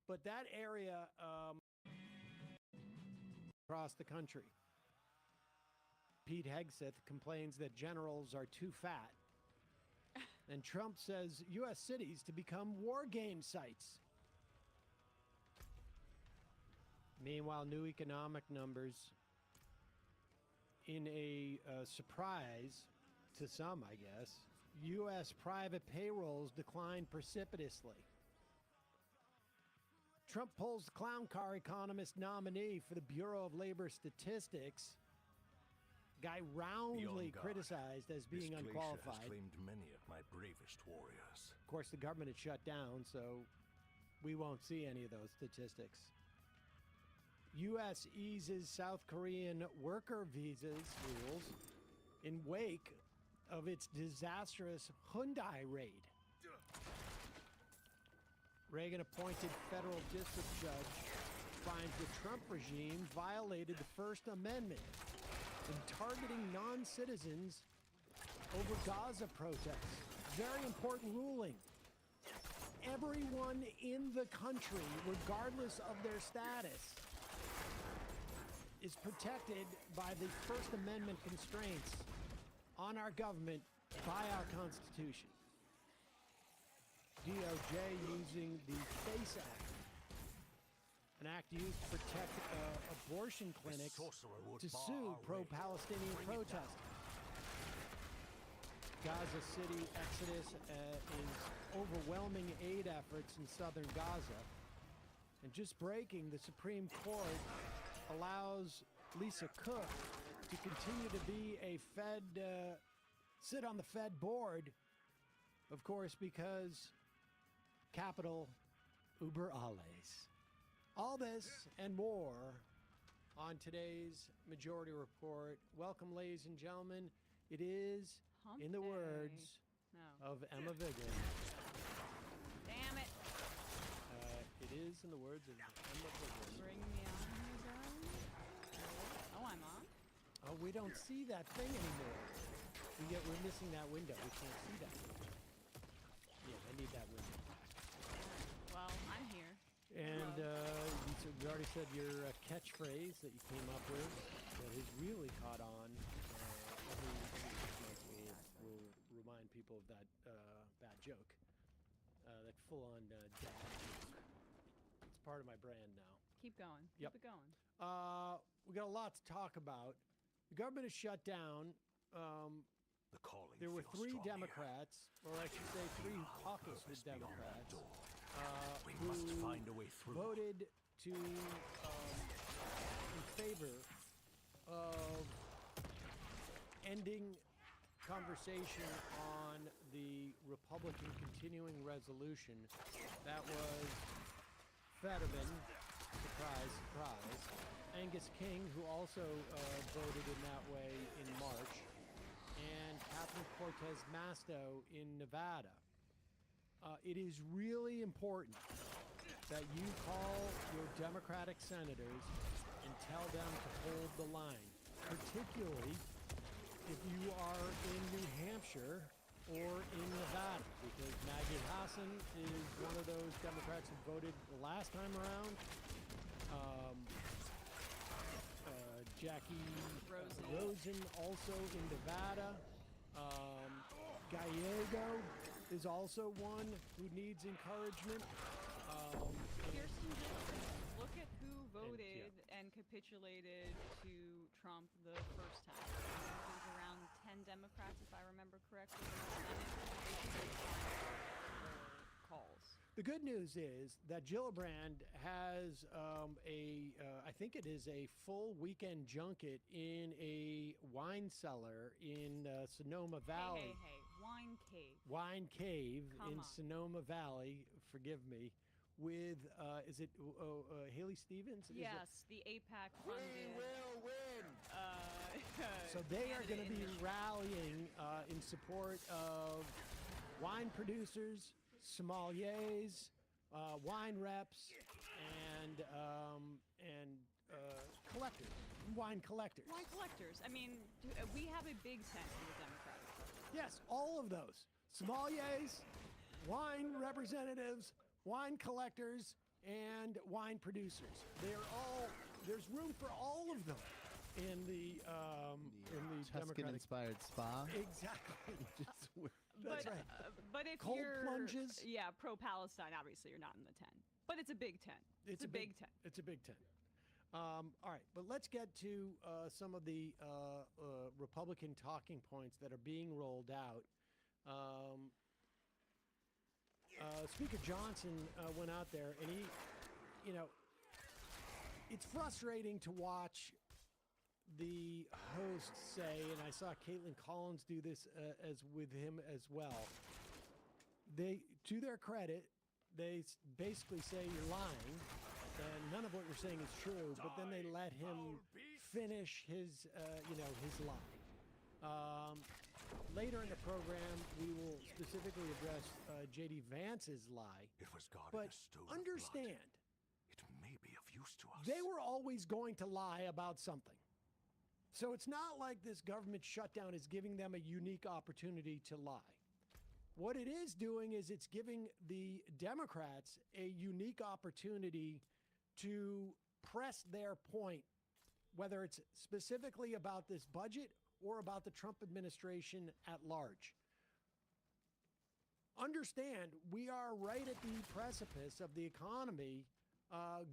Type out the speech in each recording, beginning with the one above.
But that area across the country. Pete Hegseth complains that generals are too fat. And Trump says U.S. cities to become war game sites. Meanwhile, new economic numbers in a surprise to some, I guess. U.S. private payrolls declined precipitously. Trump pulls the clown car economist nominee for the Bureau of Labor Statistics. Guy roundly criticized as being unqualified. Has claimed many of my bravest warriors. Of course, the government had shut down, so we won't see any of those statistics. U.S. eases South Korean worker visas rules in wake of its disastrous Hyundai raid. Reagan-appointed federal district judge finds the Trump regime violated the First Amendment in targeting non-citizens over Gaza protests. Very important ruling. Everyone in the country, regardless of their status, is protected by the First Amendment constraints on our government by our Constitution. DOJ using the FACE Act, an act used to protect abortion clinics, to sue pro-Palestinian protesters. Gaza City exodus is overwhelming aid efforts in southern Gaza. And just breaking, the Supreme Court allows Lisa Cook to continue to be a Fed, sit on the Fed board, of course, because capital Uber alles. All this and more on today's Majority Report. Welcome, ladies and gentlemen. It is, in the words of Emma Vigoda. Damn it. It is, in the words of Emma Vigoda. Bring me on, you guys. Oh, I'm on? Oh, we don't see that thing anymore. We're missing that window. We can't see that. Yeah, I need that window. Well, I'm here. And you already said your catchphrase that you came up with that has really caught on. Every 6 months we'll remind people of that bad joke, that full-on dad joke. It's part of my brand now. Keep going. Yep. Keep it going. We got a lot to talk about. The government is shut down. The calling there were feels 3 strong Democrats, or I should say 3 caucus with Democrats, we must find a way through. Voted to in favor of ending conversation on the Republican continuing resolution that was Fetterman, surprise, surprise, Angus King, who also voted in that way in March, and Catherine Cortez Masto in Nevada. It is really important that you call your Democratic senators and tell them to hold the line, particularly if you are in New Hampshire or in Nevada, because Maggie Hassan is one of those Democrats who voted the last time around. Jackie Rosen also in Nevada. Gallego is also one who needs encouragement. Kirsten Gibson, look at who voted and capitulated to Trump the first time. It was around 10 Democrats, if I remember correctly. Calls. The good news is that Gillibrand has I think it is a full weekend junket in a wine cellar in Sonoma Valley. Hey, Wine Cave. Wine Cave in on. Sonoma Valley, forgive me, with, is it Haley Stevens? Yes, the AIPAC funded. We will win! So they are going to be rallying in support of wine producers, sommeliers, wine reps, and collectors, wine collectors. Wine collectors. I mean, we have a big sense in the Democratic Party. Yes, all of those. Sommeliers, wine representatives, wine collectors, and wine producers. There's room for all of them in the Democratic. Tuscan-inspired spa. Exactly. That's right. But if Cold you're plunges. pro-Palestine, obviously you're not in the 10. But it's a big 10. It's a big 10. It's a big 10. All right, but let's get to some of the Republican talking points that are being rolled out. Speaker Johnson went out there, and he, it's frustrating to watch the host say, and I saw Caitlin Collins do this as with him as well. They, to their credit, they basically say you're lying, and none of what you're saying is true. But then they let him finish his lie. Later in the program, we will specifically address J.D. Vance's lie. It was God But in a stone of blood. understand, It may be of use to us. they were always going to lie about something. So it's not like this government shutdown is giving them a unique opportunity to lie. What it is doing is it's giving the Democrats a unique opportunity to press their point, whether it's specifically about this budget or about the Trump administration at large. Understand, we are right at the precipice of the economy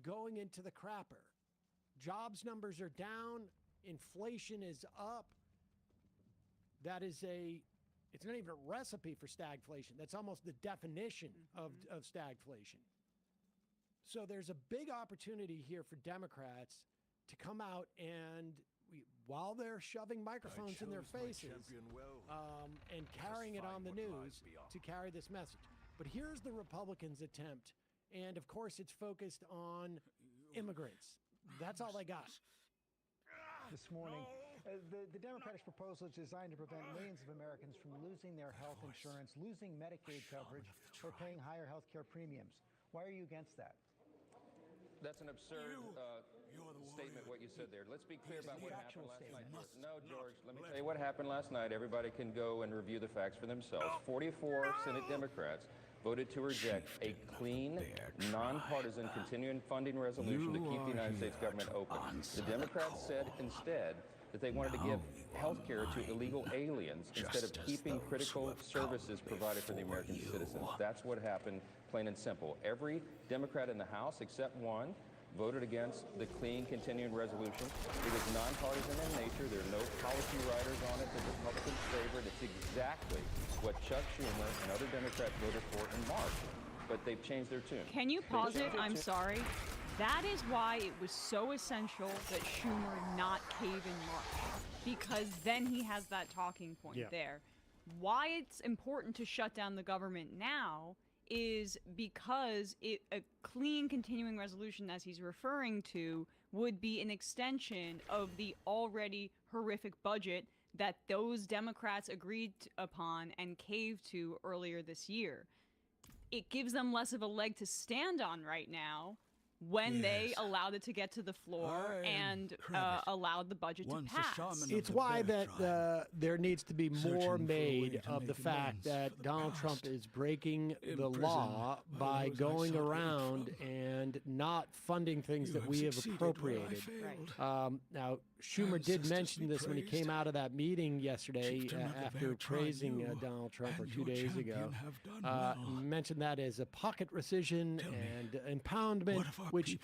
going into the crapper. Jobs numbers are down. Inflation is up. It's not even a recipe for stagflation. That's almost the definition of stagflation. So there's a big opportunity here for Democrats to come out and, while they're shoving microphones in their faces and carrying it on the news, to carry this message. But here's the Republicans' attempt. And of course, it's focused on immigrants. That's all they got. This morning, the Democrats' proposal is designed to prevent millions of Americans from losing their health insurance, losing Medicaid coverage, or paying higher health care premiums. Why are you against that? That's an absurd statement, what you said there. Let's be clear about what happened last night. No, George, let me tell you what happened last night. Everybody can go and review the facts for themselves. 44 Senate Democrats voted to reject a clean, nonpartisan, continuing funding resolution to keep the United States government open. The Democrats said instead that they wanted to give health care to illegal aliens instead of keeping critical services provided for the American citizens. That's what happened, plain and simple. Every Democrat in the House, except one, voted against the clean continuing resolution. It was nonpartisan in nature. There are no policy writers on it that Republicans favored. It's exactly what Chuck Schumer and other Democrats voted for in March. But they've changed their tune. Can you pause it? I'm sorry. That is why it was so essential that Schumer not cave in March, because then he has that talking point there. Why it's important to shut down the government now is because a clean continuing resolution, as he's referring to, would be an extension of the already horrific budget that those Democrats agreed upon and caved to earlier this year. It gives them less of a leg to stand on right now when they allowed it to get to the floor and allowed the budget to pass. It's why that there needs to be more made of the fact that Donald Trump is breaking the law by going around and not funding things that we have appropriated. Now, Schumer did mention this when he came out of that meeting yesterday after praising Donald Trump, or 2 days ago. Mentioned that as a pocket rescission and impoundment, which,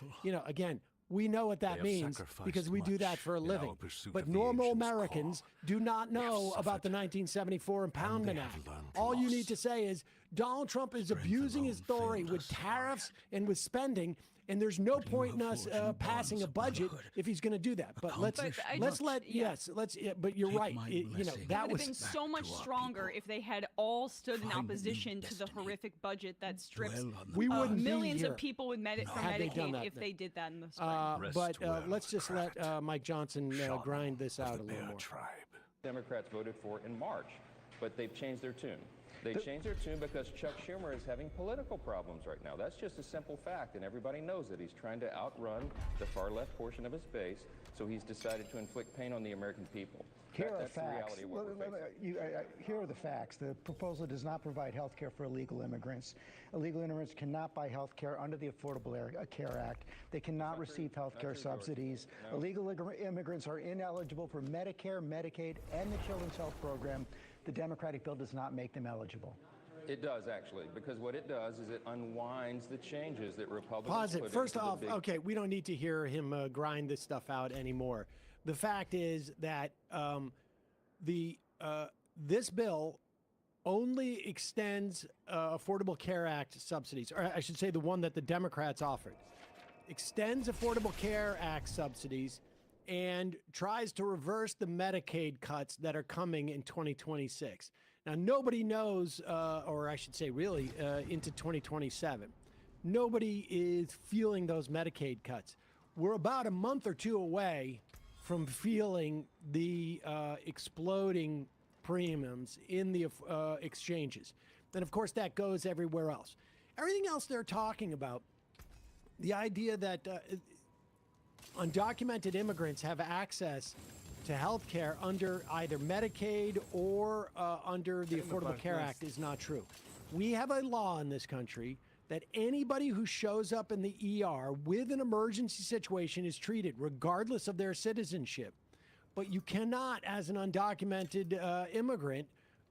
again, we know what that means because we do that for a living. But normal Americans do not know about the 1974 Impoundment Act. All you need to say is Donald Trump is abusing his authority with tariffs and with spending, and there's no point in us passing a budget if he's going to do that. But let's But you're right. That would have been so much stronger if they had all stood in opposition to the horrific budget that strips millions of people with Medicaid if they did that in the spring. But let's just let Mike Johnson grind this out a little more. Democrats voted for in March, but they've changed their tune. They changed their tune because Chuck Schumer is having political problems right now. That's just a simple fact, and everybody knows it. He's trying to outrun the far left portion of his base, so he's decided to inflict pain on the American people. Here are That's the facts. reality of what we're facing. Here are the facts. The proposal does not provide health care for illegal immigrants. Illegal immigrants cannot buy health care under the Affordable Care Act. They cannot receive health care subsidies. No. Illegal immigrants are ineligible for Medicare, Medicaid, and the Children's Health Program. The Democratic bill does not make them eligible. It does, actually, because what it does is it unwinds the changes that Republicans Pause it. put First into the off, big- okay, we don't need to hear him grind this stuff out anymore. The fact is that this bill only extends Affordable Care Act subsidies, or I should say the one that the Democrats offered. Extends Affordable Care Act subsidies and tries to reverse the Medicaid cuts that are coming in 2026. Now, nobody knows, or I should say really, into 2027. Nobody is feeling those Medicaid cuts. We're about a month or two away from feeling the exploding premiums in the exchanges. And of course, that goes everywhere else. Everything else they're talking about, the idea that undocumented immigrants have access to health care under either Medicaid or under the Affordable Care Act is not true. We have a law in this country that anybody who shows up in the ER with an emergency situation is treated regardless of their citizenship. But you cannot, as an undocumented immigrant,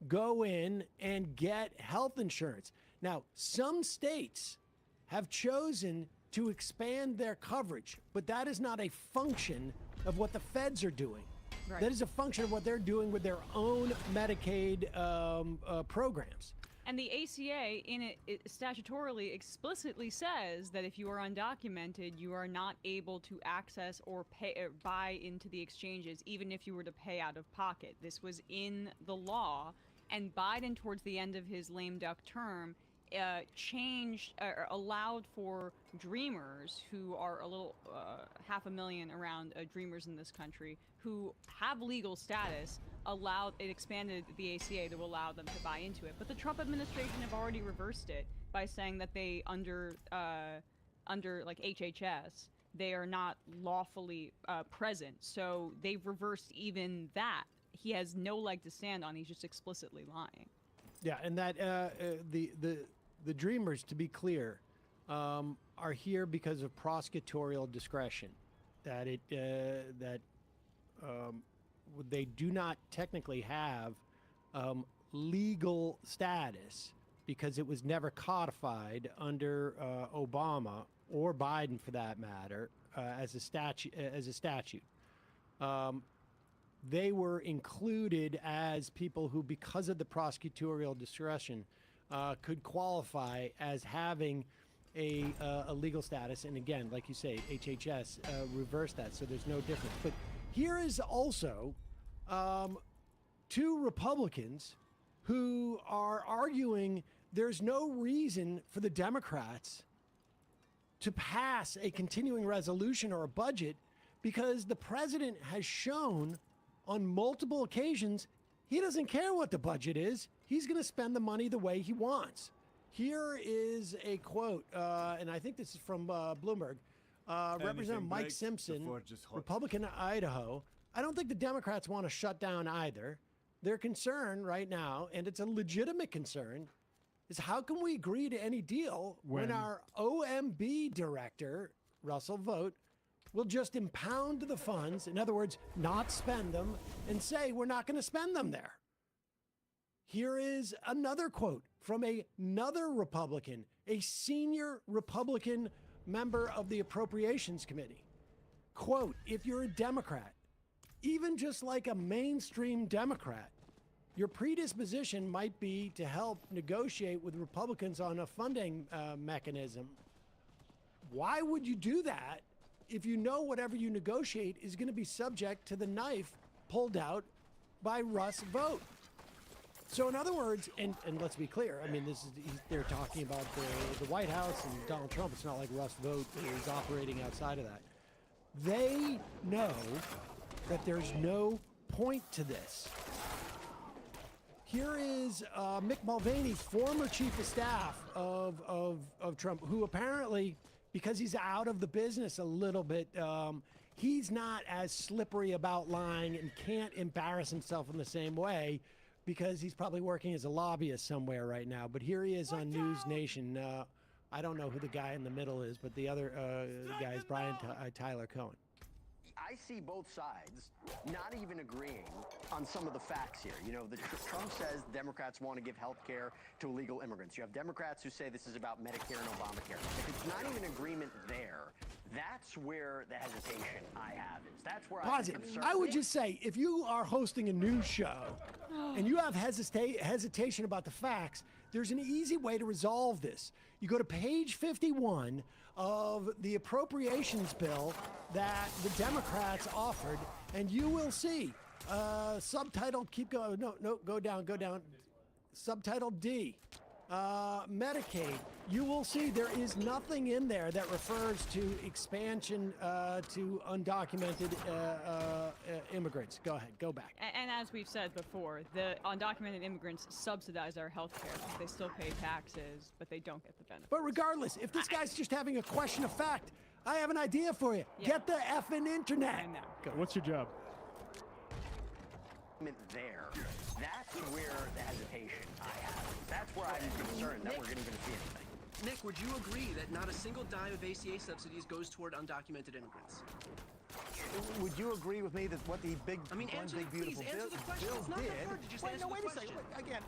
go in and get health insurance. Now, some states have chosen to expand their coverage, but that is not a function of what the feds are doing. Right. That is a function of what they're doing with their own Medicaid programs. And the ACA, it statutorily explicitly says that if you are undocumented, you are not able to access or pay or buy into the exchanges, even if you were to pay out of pocket. This was in the law, and Biden, towards the end of his lame duck term, changed or allowed for dreamers, who are a little 500,000 around dreamers in this country, who have legal status. It expanded the ACA to allow them to buy into it. But the Trump administration have already reversed it by saying that they under like HHS, they are not lawfully present. So they've reversed even that. He has no leg to stand on. He's just explicitly lying. Yeah, and that the dreamers, to be clear, are here because of prosecutorial discretion. That they do not technically have legal status because it was never codified under Obama or Biden, for that matter, as a statute. They were included as people who, because of the prosecutorial discretion, could qualify as having a legal status. And again, like you say, HHS reversed that, so there's no difference. But here is also two Republicans who are arguing there's no reason for the Democrats to pass a continuing resolution or a budget because the president has shown on multiple occasions he doesn't care what the budget is. He's going to spend the money the way he wants. Here is a quote, and I think this is from Bloomberg. Representative Mike Simpson, Republican of Idaho. I don't think the Democrats want to shut down either. Their concern right now, and it's a legitimate concern, is how can we agree to any deal when our OMB director, Russell Vought, will just impound the funds, in other words, not spend them, and say we're not going to spend them there. Here is another quote from another Republican, a senior Republican member of the Appropriations Committee. Quote, if you're a Democrat, even just like a mainstream Democrat, your predisposition might be to help negotiate with Republicans on a funding mechanism. Why would you do that if you know whatever you negotiate is going to be subject to the knife pulled out by Russ Vought? So in other words, and let's be clear, I mean, they're talking about the White House and Donald Trump. It's not like Russ Vought is operating outside of that. They know that there's no point to this. Here is Mick Mulvaney, former chief of staff of Trump, who apparently, because he's out of the business a little bit, he's not as slippery about lying and can't embarrass himself in the same way because he's probably working as a lobbyist somewhere right now. But here he is on News Nation. I don't know who the guy in the middle is, but the other guy is Brian Tyler Cohen. I see both sides not even agreeing on some of the facts here. You know, Trump says Democrats want to give health care to illegal immigrants. You have Democrats who say this is about Medicare and Obamacare. If it's not even agreement there, that's where the hesitation I have is. That's where Pause I'm it. concerned. I would just say, if you are hosting a news show and you have hesitation about the facts, there's an easy way to resolve this. You go to page 51 of the appropriations bill that the Democrats offered, and you will see subtitled, keep going, no, go down, subtitled D, Medicaid. You will see there is nothing in there that refers to expansion to undocumented immigrants. Go ahead, go back. And as we've said before, the undocumented immigrants subsidize our health care. They still pay taxes, but they don't get the benefits. But regardless, if this guy's just having a question of fact, I have an idea for you. Yeah. Get the effing internet. I know. Go. What's your job? There, that's where the hesitation I have. That's where I'm concerned that we're going to see anything. Nick, would you agree that not a single dime of ACA subsidies goes toward undocumented immigrants? Would you agree with me that what the big, I mean, one answer, big beautiful please, answer the question. bill It's not did? that hard to just answer wait the a second. question. Again,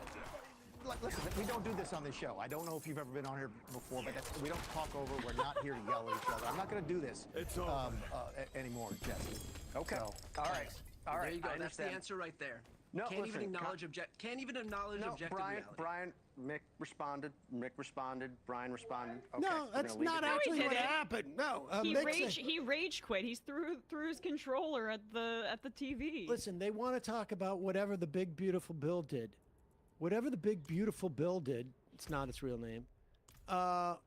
listen, we don't do this on this show. I don't know if you've ever been on here before, but we don't talk over. We're not here to yell at each other. I'm not going to do this anymore, Jesse. Okay. So, All right. All right. There you go. I That's the understand. answer right there. No, can't listen, even acknowledge objective reality. Brian, Mick responded. Brian responded. Okay, No, we're that's gonna leave not it there. actually did what it. happened. No, He rage quit. He threw his controller at the TV. Listen, they want to talk about whatever the big beautiful bill did. Whatever the big beautiful bill did, it's not its real name.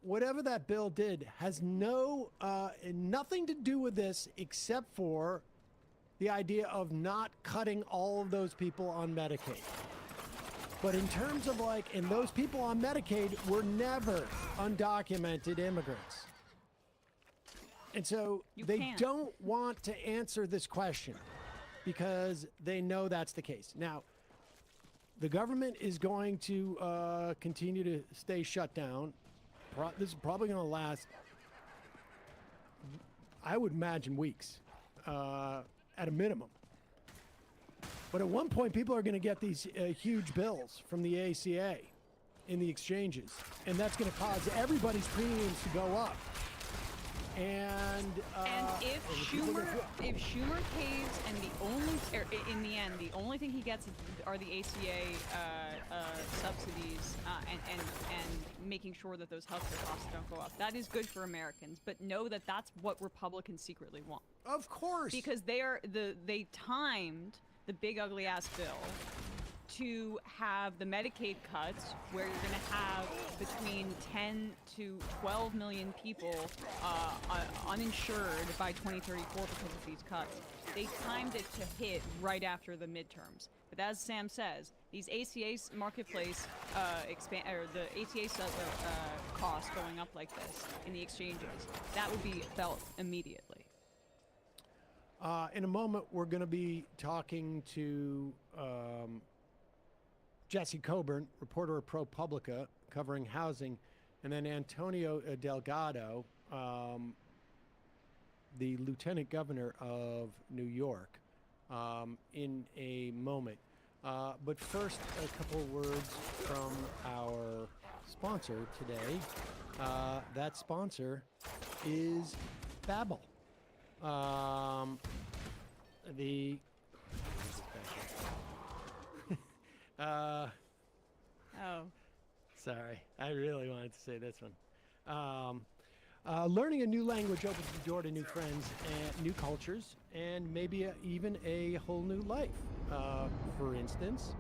Whatever that bill did has nothing to do with this except for the idea of not cutting all of those people on Medicaid. But in terms of and those people on Medicaid were never undocumented immigrants. And so they can't. don't want to answer this question because they know that's the case. Now, the government is going to continue to stay shut down. This is probably going to last, I would imagine, weeks at a minimum. But at one point, people are going to get these huge bills from the ACA in the exchanges, and that's going to cause everybody's premiums to go up. And if Schumer caves, and in the end, the only thing he gets are the ACA subsidies and making sure that those healthcare costs don't go up. That is good for Americans, but know that that's what Republicans secretly want. of course, Because they timed the big ugly ass bill to have the Medicaid cuts where you're going to have between 10 to 12 million people uninsured by 2034 because of these cuts. They timed it to hit right after the midterms. But as Sam says, these ACA marketplace the ACA costs going up like this in the exchanges, that would be felt immediately. in a moment, we're going to be talking to Jesse Coburn, reporter of ProPublica, covering housing, and then Antonio Delgado, the lieutenant governor of New York, in a moment. But first, a couple words from our sponsor today. That sponsor is Babbel. Sorry, I really wanted to say this one. Learning a new language opens the door to new friends and new cultures, and maybe even a whole new life. For instance,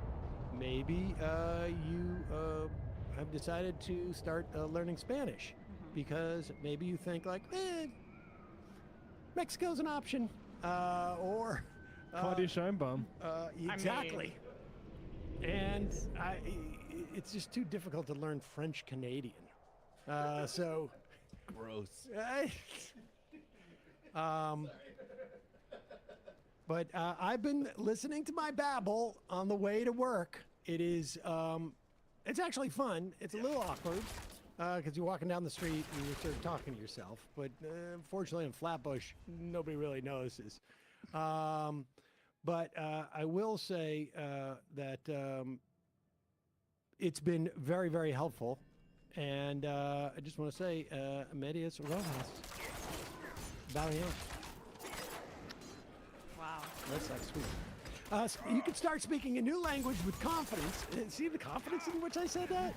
maybe you have decided to start learning Spanish because maybe you think like, Mexico's an option, or Claudia Scheinbaum. exactly. And it's just too difficult to learn French Canadian. So Gross. But I've been listening to my babble on the way to work. It is, it's actually fun. It's a little awkward because you're walking down the street and you start talking to yourself. But unfortunately in Flatbush, nobody really notices. But I will say that it's been very, very helpful. And I just want to say, Medias Rojas. Valiant. Wow. That's like sweet. You can start speaking a new language with confidence. See the confidence in which I said that?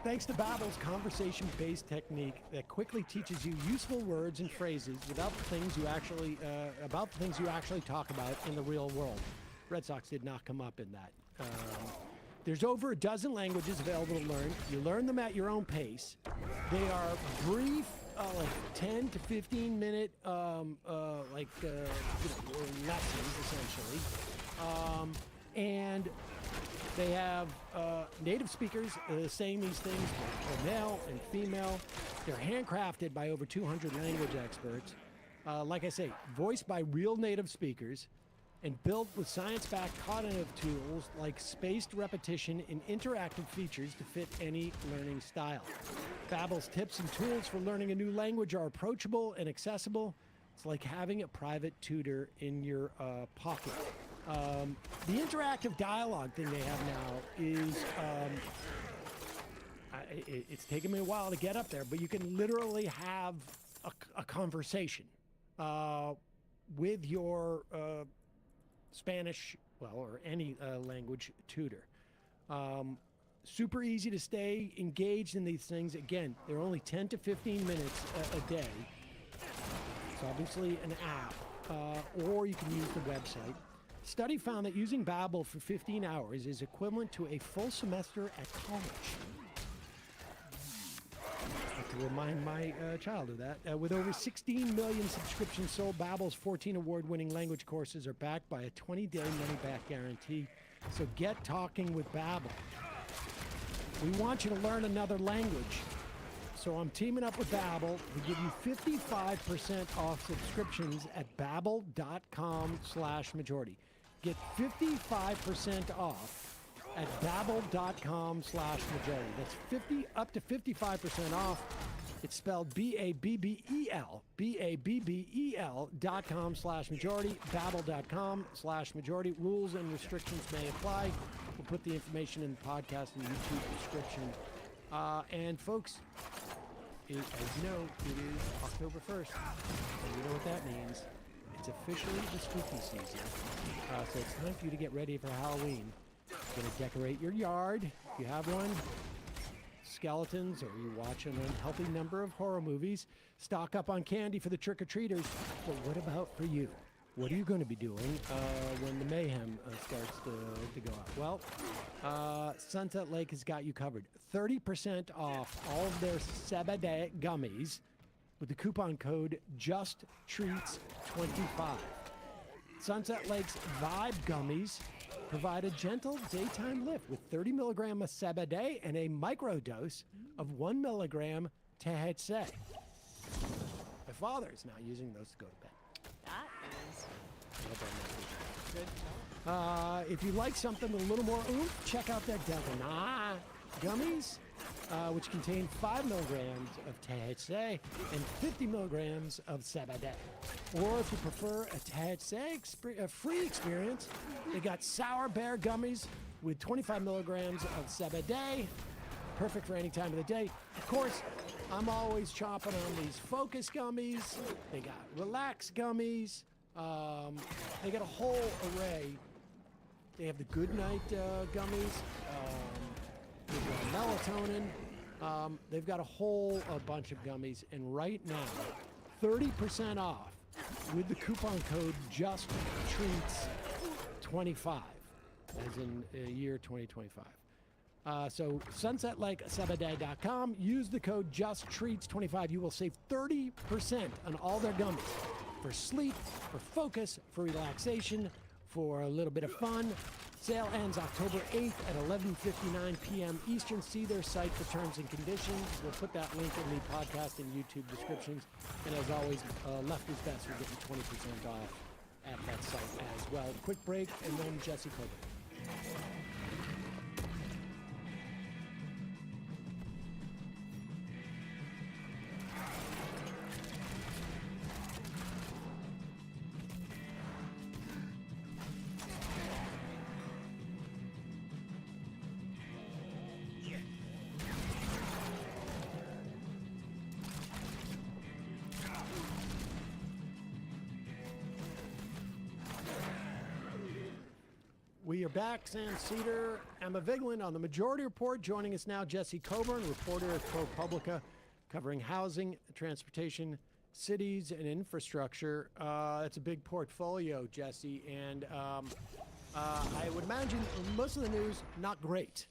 Thanks to Babbel's conversation-based technique that quickly teaches you useful words and phrases without the things you actually about the things you actually talk about in the real world. Red Sox did not come up in that. There's over a dozen languages available to learn. You learn them at your own pace. They are brief, like 10 to 15 minute, lessons essentially, and they have native speakers saying these things, both male and female. They're handcrafted by over 200 language experts. Like I say, voiced by real native speakers and built with science-backed cognitive tools like spaced repetition and interactive features to fit any learning style. Babbel's tips and tools for learning a new language are approachable and accessible. It's like having a private tutor in your pocket. The interactive dialogue thing they have now is, it's taken me a while to get up there, but you can literally have a conversation with your Spanish, or any language tutor. Super easy to stay engaged in these things. Again, they're only 10 to 15 minutes a day. It's obviously an app, or you can use the website. Study found that using Babbel for 15 hours is equivalent to a full semester at college. I have to remind my child of that. With over 16 million subscriptions sold, Babbel's 14 award-winning language courses are backed by a 20-day money-back guarantee. So get talking with Babbel. We want you to learn another language. So I'm teaming up with Babbel to give you 55% off subscriptions at babbel.com/majority. Get 55% off at babbel.com/majority. That's up to 55% off. It's spelled B-A-B-B-E-L, BABBEL.com/majority, babbel.com/majority. Rules and restrictions may apply. We'll put the information in the podcast and YouTube description. And folks, as you know, it is October 1st, and you know what that means. It's officially the spooky season. So it's time for you to get ready for Halloween. You're going to decorate your yard, if you have one. Skeletons, or you watch an unhealthy number of horror movies. Stock up on candy for the trick-or-treaters. But what about for you? What are you going to be doing when the mayhem starts to go out? Well, Sunset Lake has got you covered. 30% off all of their Sebade gummies with the coupon code JUSTTREATS25. Sunset Lake's Vibe gummies provide a gentle daytime lift with 30 milligram of Sebade and a microdose of 1 milligram THC. My father is now using those to go to bed. That is Good. If you like something with a little more oomph, check out their Delta gummies, which contain 5 milligrams of THC and 50 milligrams of Sebade. Or if you prefer a THC-free experience, they got Sour Bear gummies with 25 milligrams of Sebade. Perfect for any time of the day. Of course, I'm always chomping on these Focus gummies. They got Relax gummies. They got a whole array. They have the Good Night gummies. They've got melatonin. They've got a whole bunch of gummies. And right now, 30% off with the coupon code JUSTTREATS25, as in year 2025. So sunsetlakesebade.com. Use the code JUSTTREATS25. You will save 30% on all their gummies. For sleep, for focus, for relaxation, for a little bit of fun. Sale ends October 8th at 11:59 p.m. Eastern. See their site for terms and conditions. We'll put that link in the podcast and YouTube descriptions. And as always, Lefty's Best will get you 20% off at that site as well. Quick break, and then Jesse Coburn. We are back. Sam Cedar, Emma Vigeland on the Majority Report. Joining us now, Jesse Coburn, reporter at ProPublica, covering housing, transportation, cities, and infrastructure. It's a big portfolio, Jesse, and I would imagine most of the news not great.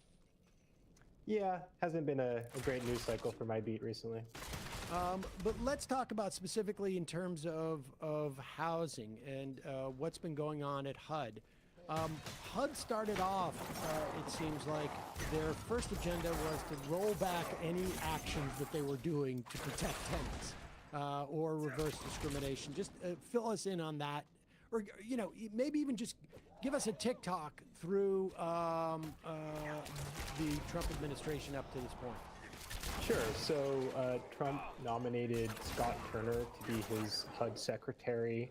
Yeah, hasn't been a great news cycle for my beat recently. But let's talk about specifically in terms of housing and what's been going on at HUD. HUD started off, it seems like, their first agenda was to roll back any actions that they were doing to protect tenants or reverse discrimination. Just fill us in on that. Or, you know, maybe even just give us a TikTok through the Trump administration up to this point. Sure. So Trump nominated Scott Turner to be his HUD secretary.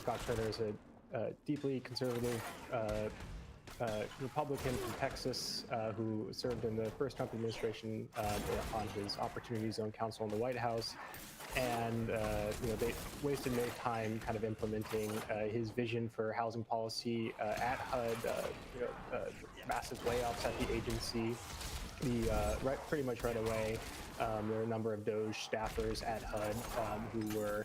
Scott Turner is a deeply conservative Republican from Texas who served in the first Trump administration on his Opportunity Zone Council in the White House. And they wasted no time kind of implementing his vision for housing policy at HUD, massive layoffs at the agency. Pretty much right away, there were a number of DOJ staffers at HUD who were,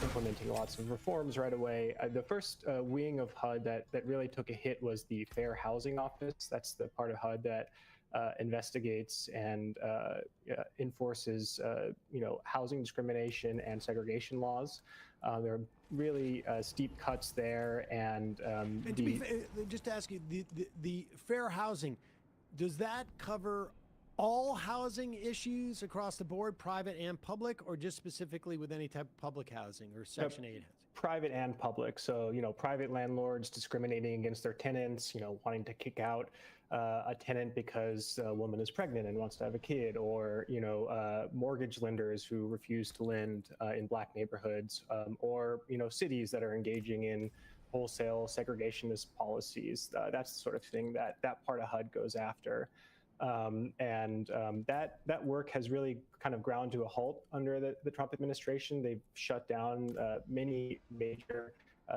implementing lots of reforms right away. The first wing of HUD that really took a hit was the Fair Housing Office. That's the part of HUD that investigates and enforces, housing discrimination and segregation laws. There are really steep cuts there, and to be fair, just to ask you, the fair housing, does that cover all housing issues across the board, private and public, or just specifically with any type of public housing or Section 8 housing? Private and public. So, private landlords discriminating against their tenants, wanting to kick out a tenant because a woman is pregnant and wants to have a kid, or, mortgage lenders who refuse to lend in black neighborhoods, or, cities that are engaging in wholesale segregationist policies. That's the sort of thing that part of HUD goes after. That work has really kind of ground to a halt under the Trump administration. They've shut down many major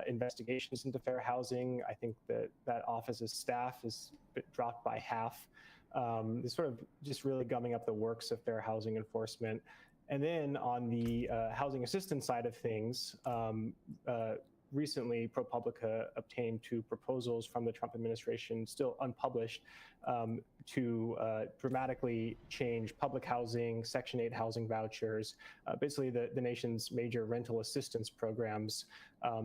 investigations into fair housing. I think that office's staff is dropped by half. It's sort of just really gumming up the works of fair housing enforcement. And then on the housing assistance side of things, recently, ProPublica obtained 2 proposals from the Trump administration, still unpublished, to dramatically change public housing, Section 8 housing vouchers, basically the nation's major rental assistance programs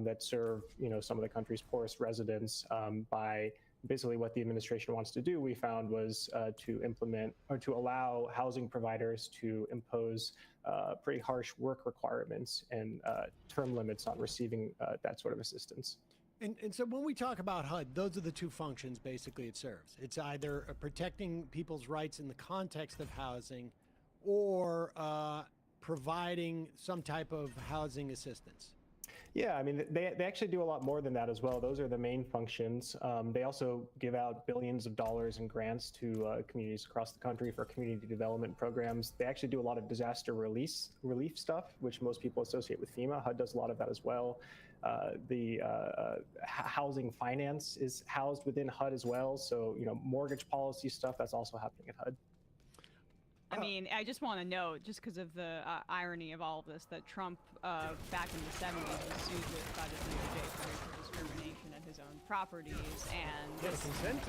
that serve, some of the country's poorest residents. By basically what the administration wants to do, we found, was to implement or to allow housing providers to impose pretty harsh work requirements and term limits on receiving that sort of assistance. And so when we talk about HUD, those are the 2 functions basically it serves. It's either protecting people's rights in the context of housing or providing some type of housing assistance. Yeah, I mean, they actually do a lot more than that as well. Those are the main functions. They also give out billions of dollars in grants to communities across the country for community development programs. They actually do a lot of disaster relief stuff, which most people associate with FEMA. HUD does a lot of that as well. The housing finance is housed within HUD as well. So, mortgage policy stuff, that's also happening at HUD. I mean, I just want to note, just because of the irony of all of this, that Trump, back in the 70s, was sued by the DOJ for racial discrimination at his own properties, and Get a consent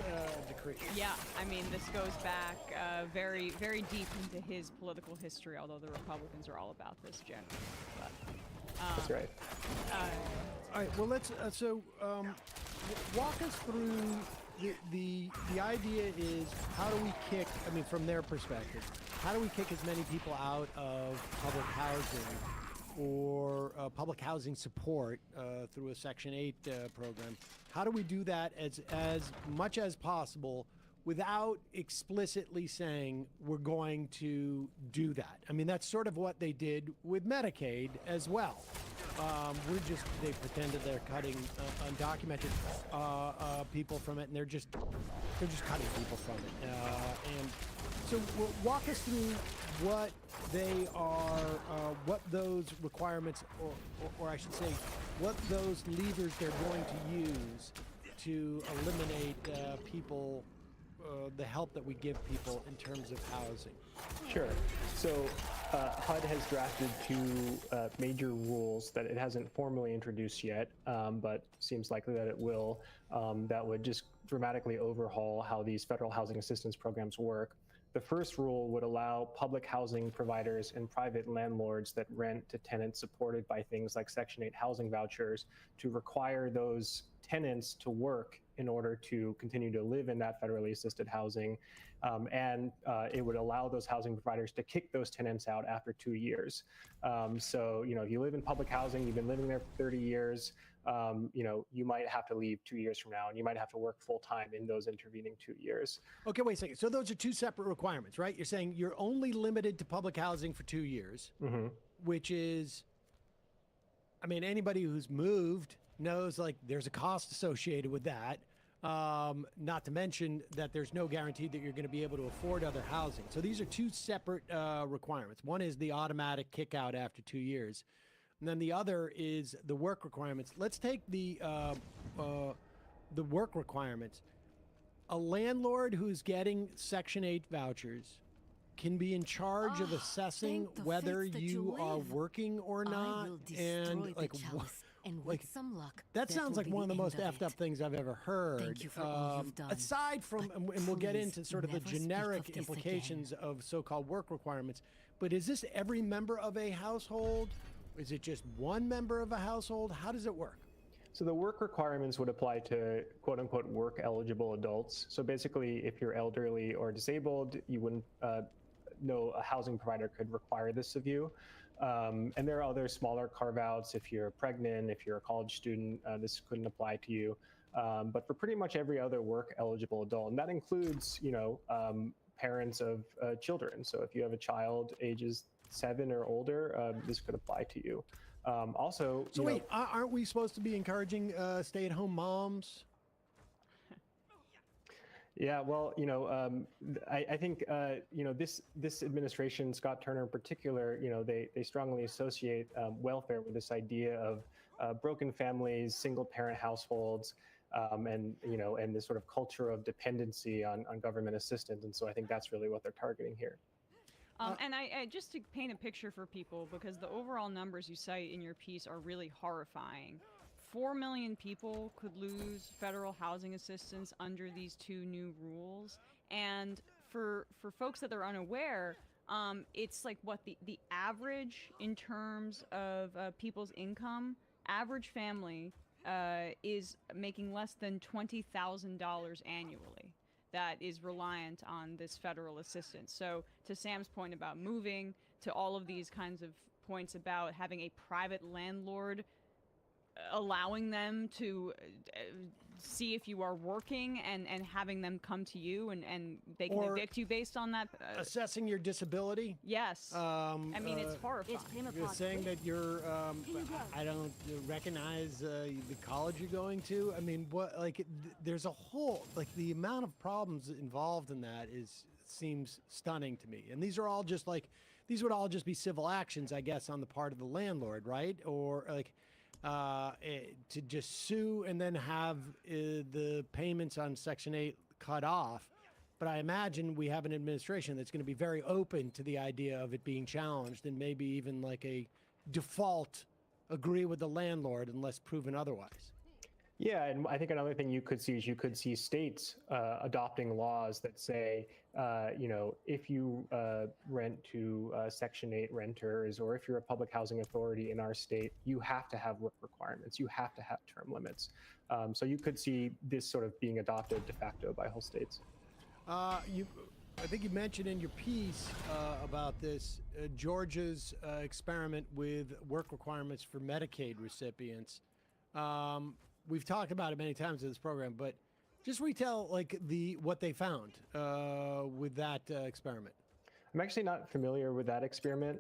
decree. Yeah, I mean, this goes back very, very deep into his political history, although the Republicans are all about this generally. But That's right. All right. Well, let's walk us through the idea is how do we kick? I mean, from their perspective, how do we kick as many people out of public housing or public housing support through a Section 8 program? How do we do that as much as possible without explicitly saying we're going to do that? I mean, that's sort of what they did with Medicaid as well. They pretended they're cutting undocumented people from it, and they're just cutting people from it. And so walk us through what they are, what those requirements, or I should say, what those levers they're going to use to eliminate people, the help that we give people in terms of housing. Sure. So HUD has drafted two major rules that it hasn't formally introduced yet, but seems likely that it will, that would just dramatically overhaul how these federal housing assistance programs work. The first rule would allow public housing providers and private landlords that rent to tenants supported by things like Section 8 housing vouchers to require those tenants to work in order to continue to live in that federally assisted housing. And it would allow those housing providers to kick those tenants out after 2 years. So, if you live in public housing, you've been living there for 30 years, you might have to leave 2 years from now, and you might have to work full time in those intervening 2 years. Okay, wait a second. So those are two separate requirements, right? You're saying you're only limited to public housing for 2 years, which is, I mean, anybody who's moved knows like there's a cost associated with that. Not to mention that there's no guarantee that you're going to be able to afford other housing. So these are two separate requirements. One is the automatic kick out after 2 years. And then the other is the work requirements. Let's take the work requirements. A landlord who's getting Section 8 vouchers can be in charge of assessing whether you are working or not. And like, and with some luck, that sounds like one of the most effed up things I've ever heard. Thank you for all you've done. Aside from, and we'll get into sort of the generic implications of so-called work requirements, but is this every member of a household? Is it just one member of a household? How does it work? So the work requirements would apply to quote unquote work eligible adults. So basically, if you're elderly or disabled, you wouldn't know a housing provider could require this of you. And there are other smaller carve-outs. If you're pregnant, if you're a college student, this couldn't apply to you. But for pretty much every other work-eligible adult, and that includes, parents of children. So if you have a child ages 7 or older, this could apply to you. Also, so wait, aren't we supposed to be encouraging stay-at-home moms? Yeah, well, I think, this administration, Scott Turner in particular, they strongly associate welfare with this idea of broken families, single-parent households, and this sort of culture of dependency on government assistance. And so I think that's really what they're targeting here. And I just to paint a picture for people, because the overall numbers you cite in your piece are really horrifying. 4 million people could lose federal housing assistance under these two new rules. And for folks that are unaware, it's like what the average in terms of people's income, average family is making less than $20,000 annually. That is reliant on this federal assistance. So to Sam's point about moving, to all of these kinds of points about having a private landlord allowing them to see if you are working and having them come to you and they can evict you based on that. Assessing your disability? Yes. I mean, it's horrifying. You're saying that you're, I don't recognize the college you're going to. I mean, there's a whole, the amount of problems involved in that seems stunning to me. And these are all just these would all just be civil actions, I guess, on the part of the landlord, right? Or to just sue and then have the payments on Section 8 cut off. But I imagine we have an administration that's going to be very open to the idea of it being challenged and maybe even like a default agree with the landlord unless proven otherwise. Yeah, and I think another thing you could see is you could see states adopting laws that say, if you rent to Section 8 renters, or if you're a public housing authority in our state, you have to have work requirements, you have to have term limits. So you could see this sort of being adopted de facto by whole states. I think you mentioned in your piece about this Georgia's experiment with work requirements for Medicaid recipients. We've talked about it many times in this program, but just retell what they found with that experiment. I'm actually not familiar with that experiment,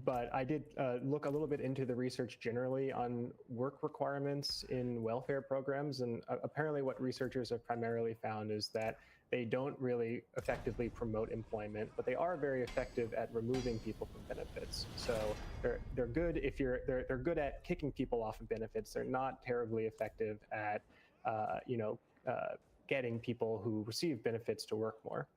but I did look a little bit into the research generally on work requirements in welfare programs. And apparently what researchers have primarily found is that they don't really effectively promote employment, but they are very effective at removing people from benefits. So they're good if they're good at kicking people off of benefits. They're not terribly effective at getting people who receive benefits to work more.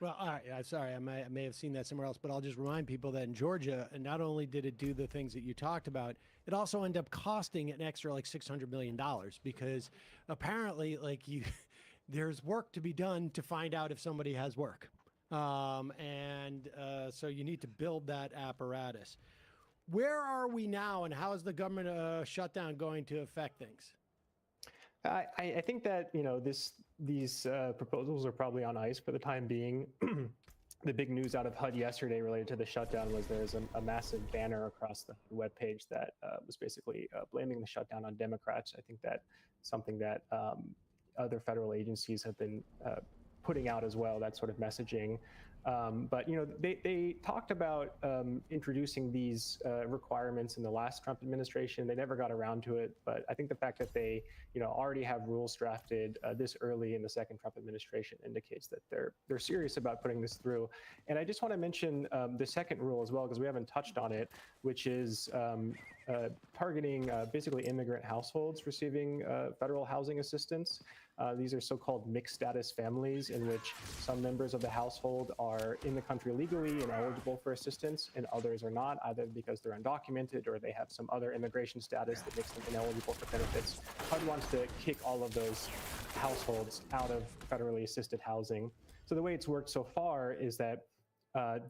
Well, all right. Sorry, I may have seen that somewhere else, but I'll just remind people that in Georgia, not only did it do the things that you talked about, it also ended up costing an extra $600 million because apparently, there's work to be done to find out if somebody has work, so you need to build that apparatus. Where are we now, and how is the government shutdown going to affect things? I think that these proposals are probably on ice for the time being. The big news out of HUD yesterday related to the shutdown was there's a massive banner across the webpage that was basically blaming the shutdown on Democrats. I think that's something that other federal agencies have been putting out as well, that sort of messaging. But they talked about introducing these requirements in the last Trump administration. They never got around to it. But I think the fact that they already have rules drafted this early in the second Trump administration indicates that they're serious about putting this through. And I just want to mention the second rule as well, because we haven't touched on it, which is targeting basically immigrant households receiving federal housing assistance. These are so-called mixed status families in which some members of the household are in the country legally and eligible for assistance, and others are not, either because they're undocumented or they have some other immigration status that makes them ineligible for benefits. HUD wants to kick all of those households out of federally assisted housing. So the way it's worked so far is that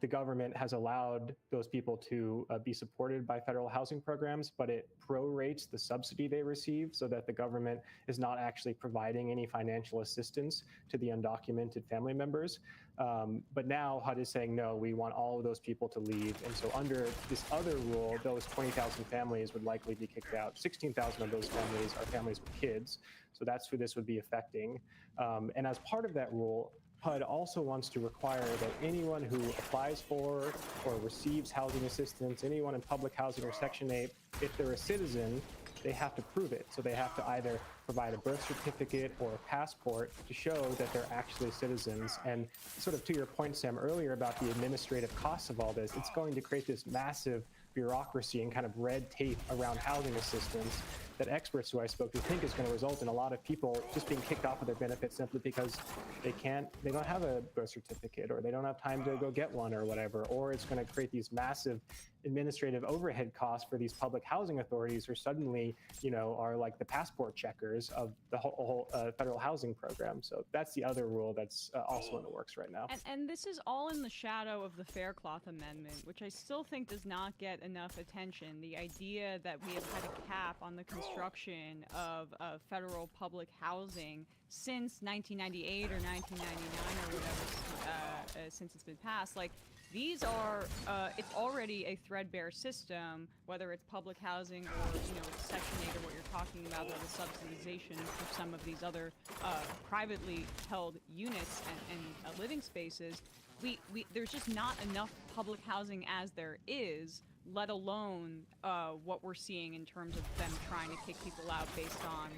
the government has allowed those people to be supported by federal housing programs, but it prorates the subsidy they receive so that the government is not actually providing any financial assistance to the undocumented family members. But now HUD is saying, no, we want all of those people to leave. And so under this other rule, those 20,000 families would likely be kicked out. 16,000 of those families are families with kids. So that's who this would be affecting. And as part of that rule, HUD also wants to require that anyone who applies for or receives housing assistance, anyone in public housing or Section 8, if they're a citizen, they have to prove it. So they have to either provide a birth certificate or a passport to show that they're actually citizens. And sort of to your point, Sam, earlier about the administrative costs of all this, it's going to create this massive bureaucracy and kind of red tape around housing assistance that experts who I spoke to think is going to result in a lot of people just being kicked off of their benefits simply because they don't have a birth certificate, or they don't have time to go get one or whatever, or it's going to create these massive administrative overhead costs for these public housing authorities who suddenly, are like the passport checkers of the whole federal housing program. So that's the other rule that's also in the works right now. And this is all in the shadow of the Faircloth Amendment, which I still think does not get enough attention. The idea that we have had a cap on the construction of federal public housing since 1998 or 1999 or whatever, since it's been passed, these are, it's already a threadbare system, whether it's public housing or, it's Section 8 or what you're talking about, or the subsidization for some of these other privately held units and living spaces. There's just not enough public housing as there is, let alone what we're seeing in terms of them trying to kick people out based on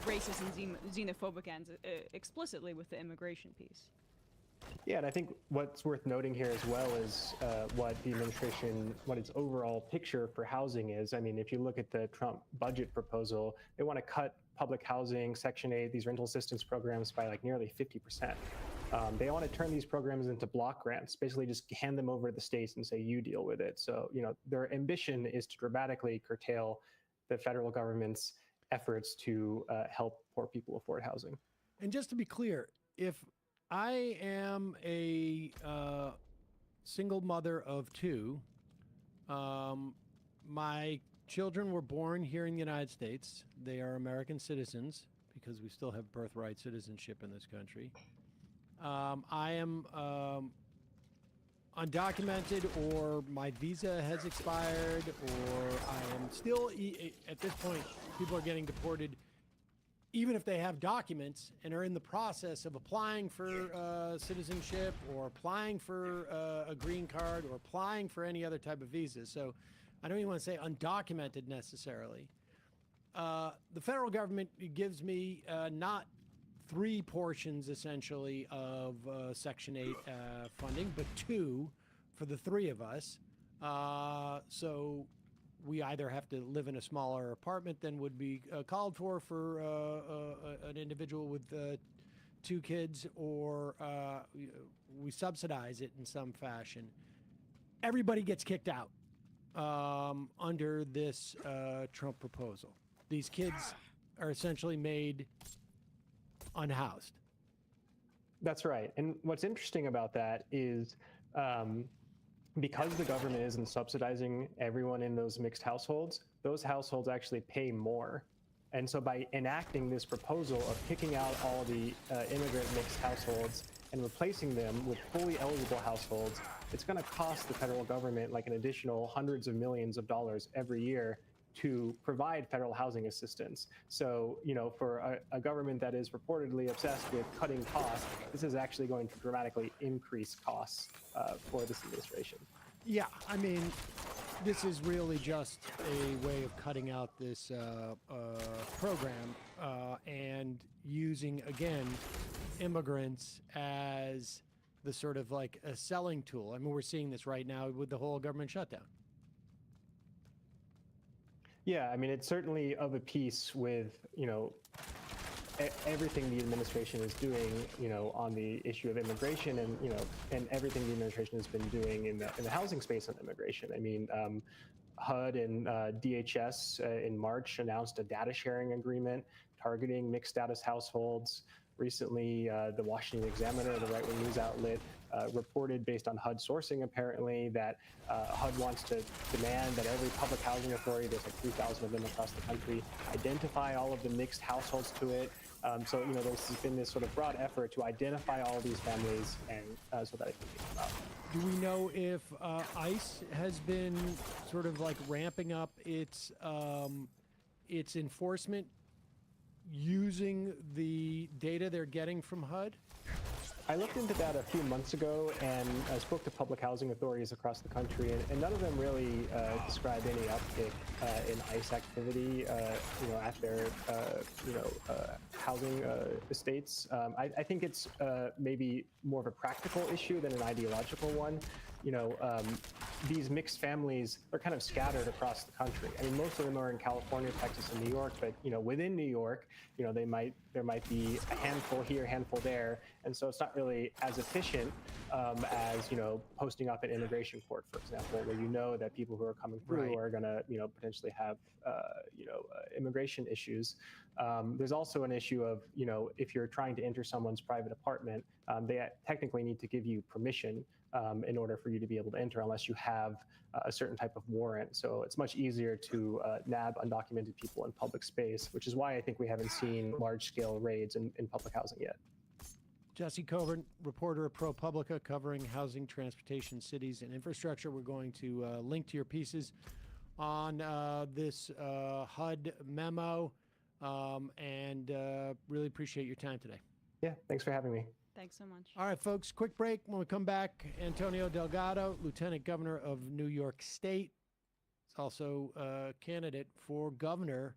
racist and xenophobic ends explicitly with the immigration piece. Yeah, and I think what's worth noting here as well is what its overall picture for housing is. I mean, if you look at the Trump budget proposal, they want to cut public housing, Section 8, these rental assistance programs by nearly 50%. They want to turn these programs into block grants, basically just hand them over to the states and say, you deal with it. So, their ambition is to dramatically curtail the federal government's efforts to help poor people afford housing. And just to be clear, if I am a single mother of two, my children were born here in the United States. They are American citizens because we still have birthright citizenship in this country. I am undocumented, or my visa has expired, or I am still, at this point, people are getting deported even if they have documents and are in the process of applying for citizenship or applying for a green card or applying for any other type of visa. So I don't even want to say undocumented necessarily. The federal government gives me not 3 portions essentially of Section 8 funding, but 2 for the 3 of us. So we either have to live in a smaller apartment than would be called for an individual with 2 kids, or we subsidize it in some fashion. Everybody gets kicked out under this Trump proposal. These kids are essentially made unhoused. That's right. And what's interesting about that is because the government isn't subsidizing everyone in those mixed households, those households actually pay more. And so by enacting this proposal of kicking out all the immigrant mixed households and replacing them with fully eligible households, it's going to cost the federal government like an additional hundreds of millions of dollars every year to provide federal housing assistance. So, for a government that is reportedly obsessed with cutting costs, this is actually going to dramatically increase costs for this administration. Yeah, I mean, this is really just a way of cutting out this program and using, again, immigrants as the sort of like a selling tool. I mean, we're seeing this right now with the whole government shutdown. Yeah, I mean, it's certainly of a piece with, everything the administration is doing, on the issue of immigration and, and everything the administration has been doing in the housing space on immigration. I mean, HUD and DHS in March announced a data sharing agreement targeting mixed status households. Recently, the Washington Examiner, the right-wing news outlet, reported based on HUD sourcing apparently that HUD wants to demand that every public housing authority, there's like 3,000 of them across the country, identify all of the mixed households to it. So, there's been this sort of broad effort to identify all of these families and so that it can be come out. Do we know if ICE has been sort of like ramping up its enforcement using the data they're getting from HUD? I looked into that a few months ago, and I spoke to public housing authorities across the country, and none of them really described any uptick in ICE activity, at their, housing estates. I think it's maybe more of a practical issue than an ideological one. These mixed families are kind of scattered across the country. I mean, most of them are in California, Texas, and New York, but, within New York, there might be a handful here, a handful there. And so it's not really as efficient as, posting up an immigration court, for example, where that people who are coming through are going to, potentially have, immigration issues. There's also an issue of, if you're trying to enter someone's private apartment, they technically need to give you permission in order for you to be able to enter, unless you have a certain type of warrant. So it's much easier to nab undocumented people in public space, which is why I think we haven't seen large-scale raids in public housing yet. Jesse Coburn, reporter at ProPublica, covering housing, transportation, cities, and infrastructure. We're going to link to your pieces on this HUD memo, and really appreciate your time today. Yeah, thanks for having me. Thanks so much. All right, folks, quick break. When we come back, Antonio Delgado, Lieutenant Governor of New York State, is also a candidate for governor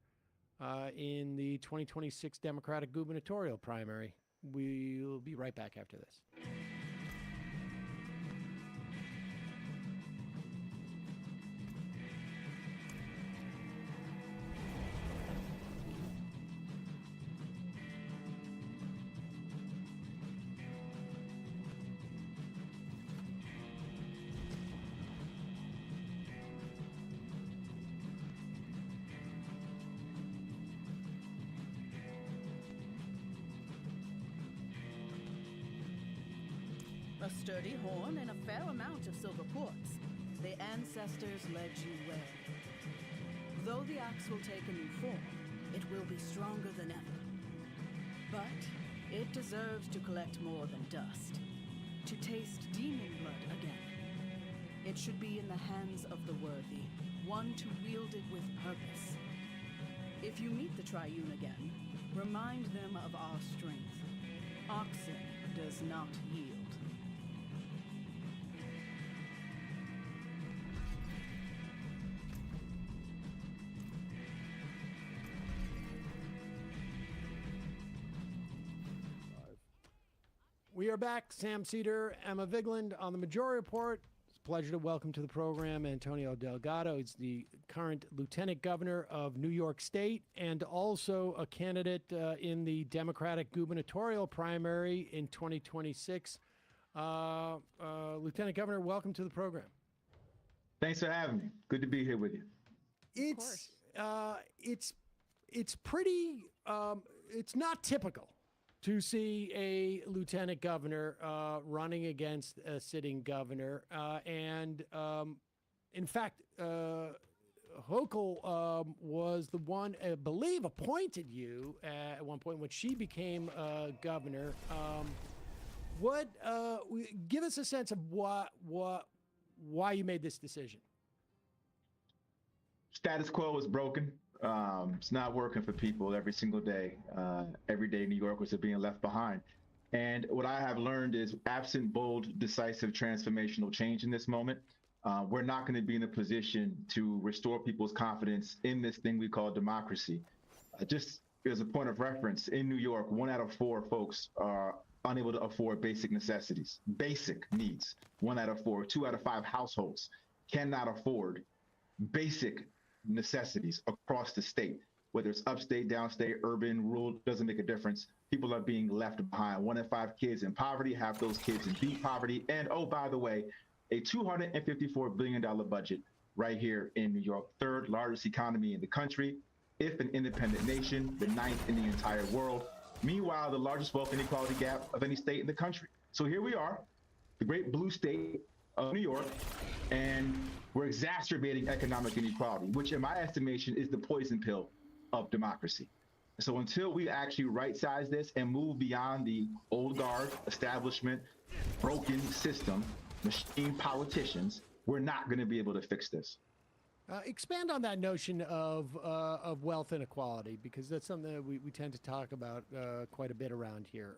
in the 2026 Democratic gubernatorial primary. We'll be right back after this. sturdy horn and a fair amount of silver quartz. The ancestors led you well. Though the axe will take a new form, it will be stronger than ever. But it deserves to collect more than dust. To taste demon blood again. It should be in the hands of the worthy, one to wield it with purpose. If you meet the Triune again, remind them of our strength. Oxen does not yield. We are back. Sam Cedar, Emma Vigeland on the Majority Report. It's a pleasure to welcome to the program Antonio Delgado. He's the current Lieutenant Governor of New York State and also a candidate in the Democratic gubernatorial primary in 2026. Lieutenant Governor, welcome to the program. Thanks for having me. Good to be here with you. It's pretty. It's not typical to see a lieutenant governor running against a sitting governor. And in fact, Hochul was the one, I believe, appointed you at one point when she became governor. Give us a sense of why you made this decision. Status quo is broken. It's not working for people every single day. Every day New Yorkers are being left behind. And what I have learned is absent bold, decisive, transformational change in this moment, we're not going to be in a position to restore people's confidence in this thing we call democracy. Just as a point of reference, in New York, 1 out of 4 folks are unable to afford basic necessities, basic needs. 1 out of 4, 2 out of 5 households cannot afford basic necessities across the state, whether it's upstate, downstate, urban, rural, doesn't make a difference. People are being left behind. 1 in 5 kids in poverty, half those kids in deep poverty. And oh, by the way, a $254 billion budget right here in New York, 3rd largest economy in the country, if an independent nation, the 9th in the entire world. Meanwhile, the largest wealth inequality gap of any state in the country. So here we are, the great blue state of New York, and we're exacerbating economic inequality, which in my estimation is the poison pill of democracy. So until we actually right-size this and move beyond the old guard, establishment, broken system, machine politicians, we're not going to be able to fix this. Expand on that notion of wealth inequality, because that's something that we tend to talk about quite a bit around here.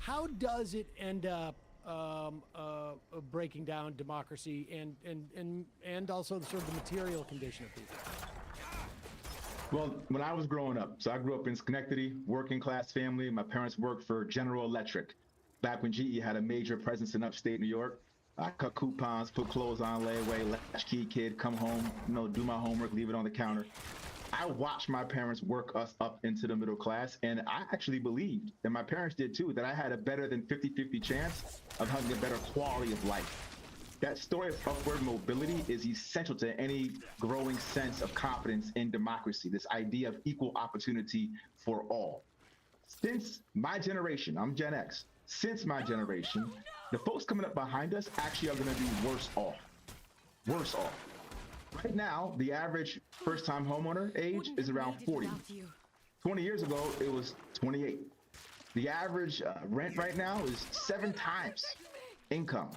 How does it end up breaking down democracy and also the sort of the material condition of people? Well, when I was growing up, so I grew up in Schenectady, working class family. My parents worked for General Electric back when GE had a major presence in upstate New York. I cut coupons, put clothes on layaway, latchkey kid, come home, do my homework, leave it on the counter. I watched my parents work us up into the middle class, and I actually believed, and my parents did too, that I had a better than 50-50 chance of having a better quality of life. That story of upward mobility is essential to any growing sense of confidence in democracy, this idea of equal opportunity for all. Since my generation, I'm Gen X, since my generation, the folks coming up behind us actually are going to be worse off. Worse off. Right now, the average first-time homeowner age is around 40. 20 years ago, it was 28. The average rent right now is 7 times income.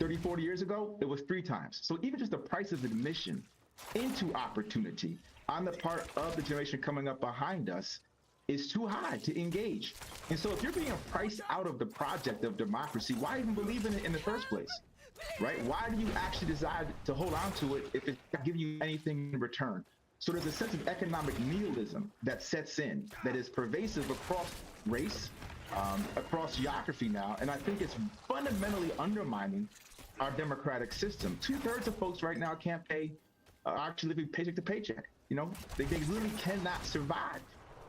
30, 40 years ago, it was 3 times. So even just the price of admission into opportunity on the part of the generation coming up behind us is too high to engage. And so if you're being priced out of the project of democracy, why even believe in it in the first place? Right? Why do you actually decide to hold on to it if it's not giving you anything in return? So there's a sense of economic nihilism that sets in, that is pervasive across race, across geography now, and I think it's fundamentally undermining our democratic system. 2/3 of folks right now can't pay, actually living paycheck to paycheck. You know, they really cannot survive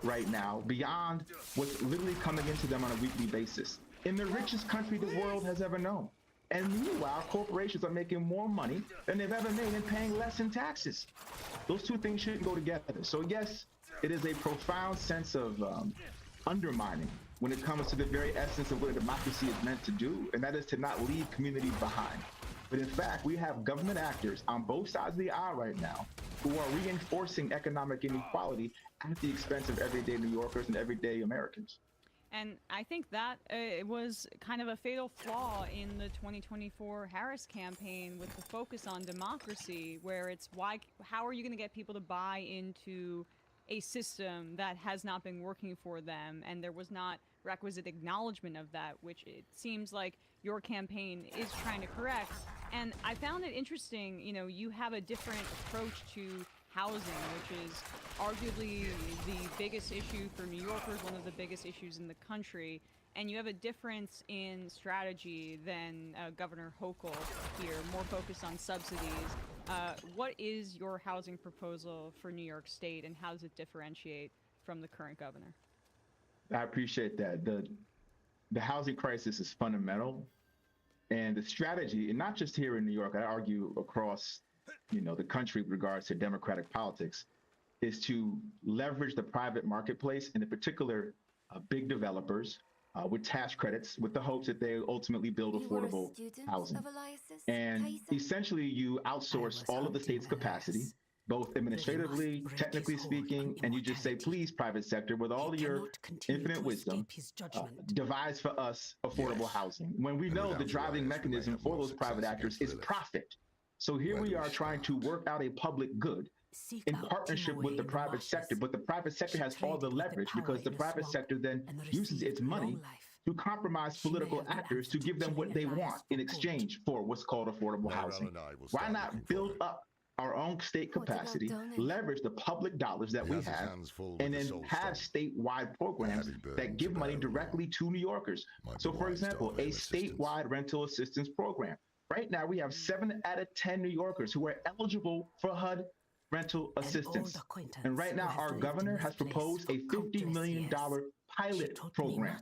right now beyond what's literally coming into them on a weekly basis in the richest country the world has ever known. And meanwhile, corporations are making more money than they've ever made and paying less in taxes. Those two things shouldn't go together. So yes, it is a profound sense of undermining when it comes to the very essence of what a democracy is meant to do, and that is to not leave communities behind. But in fact, we have government actors on both sides of the aisle right now who are reinforcing economic inequality at the expense of everyday New Yorkers and everyday Americans. And I think that was kind of a fatal flaw in the 2024 Harris campaign with the focus on democracy, where it's how are you going to get people to buy into a system that has not been working for them, and there was not requisite acknowledgement of that, which it seems like your campaign is trying to correct. And I found it interesting, you know, you have a different approach to housing, which is arguably the biggest issue for New Yorkers, one of the biggest issues in the country, and you have a difference in strategy than Governor Hochul here, more focused on subsidies. What is your housing proposal for New York State, and how does it differentiate from the current governor? I appreciate that. The housing crisis is fundamental, and the strategy, and not just here in New York, I argue across, you know, the country with regards to democratic politics, is to leverage the private marketplace, and in particular, big developers with tax credits, with the hopes that they ultimately build affordable housing. And essentially, you outsource all of the state's capacity, both administratively, technically speaking, and you just say, please, private sector, with all of your infinite wisdom, devise for us affordable housing. When we know the driving mechanism for those private actors is profit. So here we are trying to work out a public good in partnership with the private sector, but the private sector has all the leverage because the private sector then uses its money to compromise political actors to give them what they want in exchange for what's called affordable housing. Why not build up our own state capacity, leverage the public dollars that we have, and then have statewide programs that give money directly to New Yorkers? So for example, a statewide rental assistance program. Right now, we have 7 out of 10 New Yorkers who are eligible for HUD rental assistance. And right now, our governor has proposed a $50 million pilot program.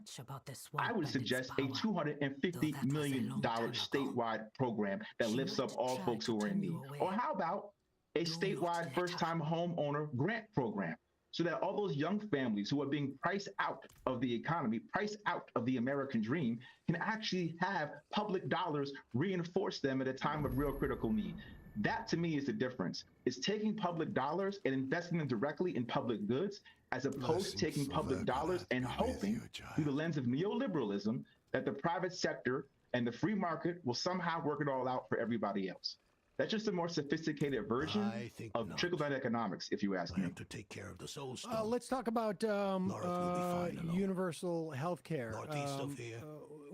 I would suggest a $250 million statewide program that lifts up all folks who are in need. Or how about a statewide first-time homeowner grant program, so that all those young families who are being priced out of the economy, priced out of the American dream, can actually have public dollars reinforce them at a time of real critical need. That, to me, is the difference. It's taking public dollars and investing them directly in public goods, as opposed to taking public dollars and hoping, through the lens of neoliberalism, that the private sector and the free market will somehow work it all out for everybody else. That's just a more sophisticated version of trickle-down economics, if you ask me. To take care of the soul let's talk about universal health care.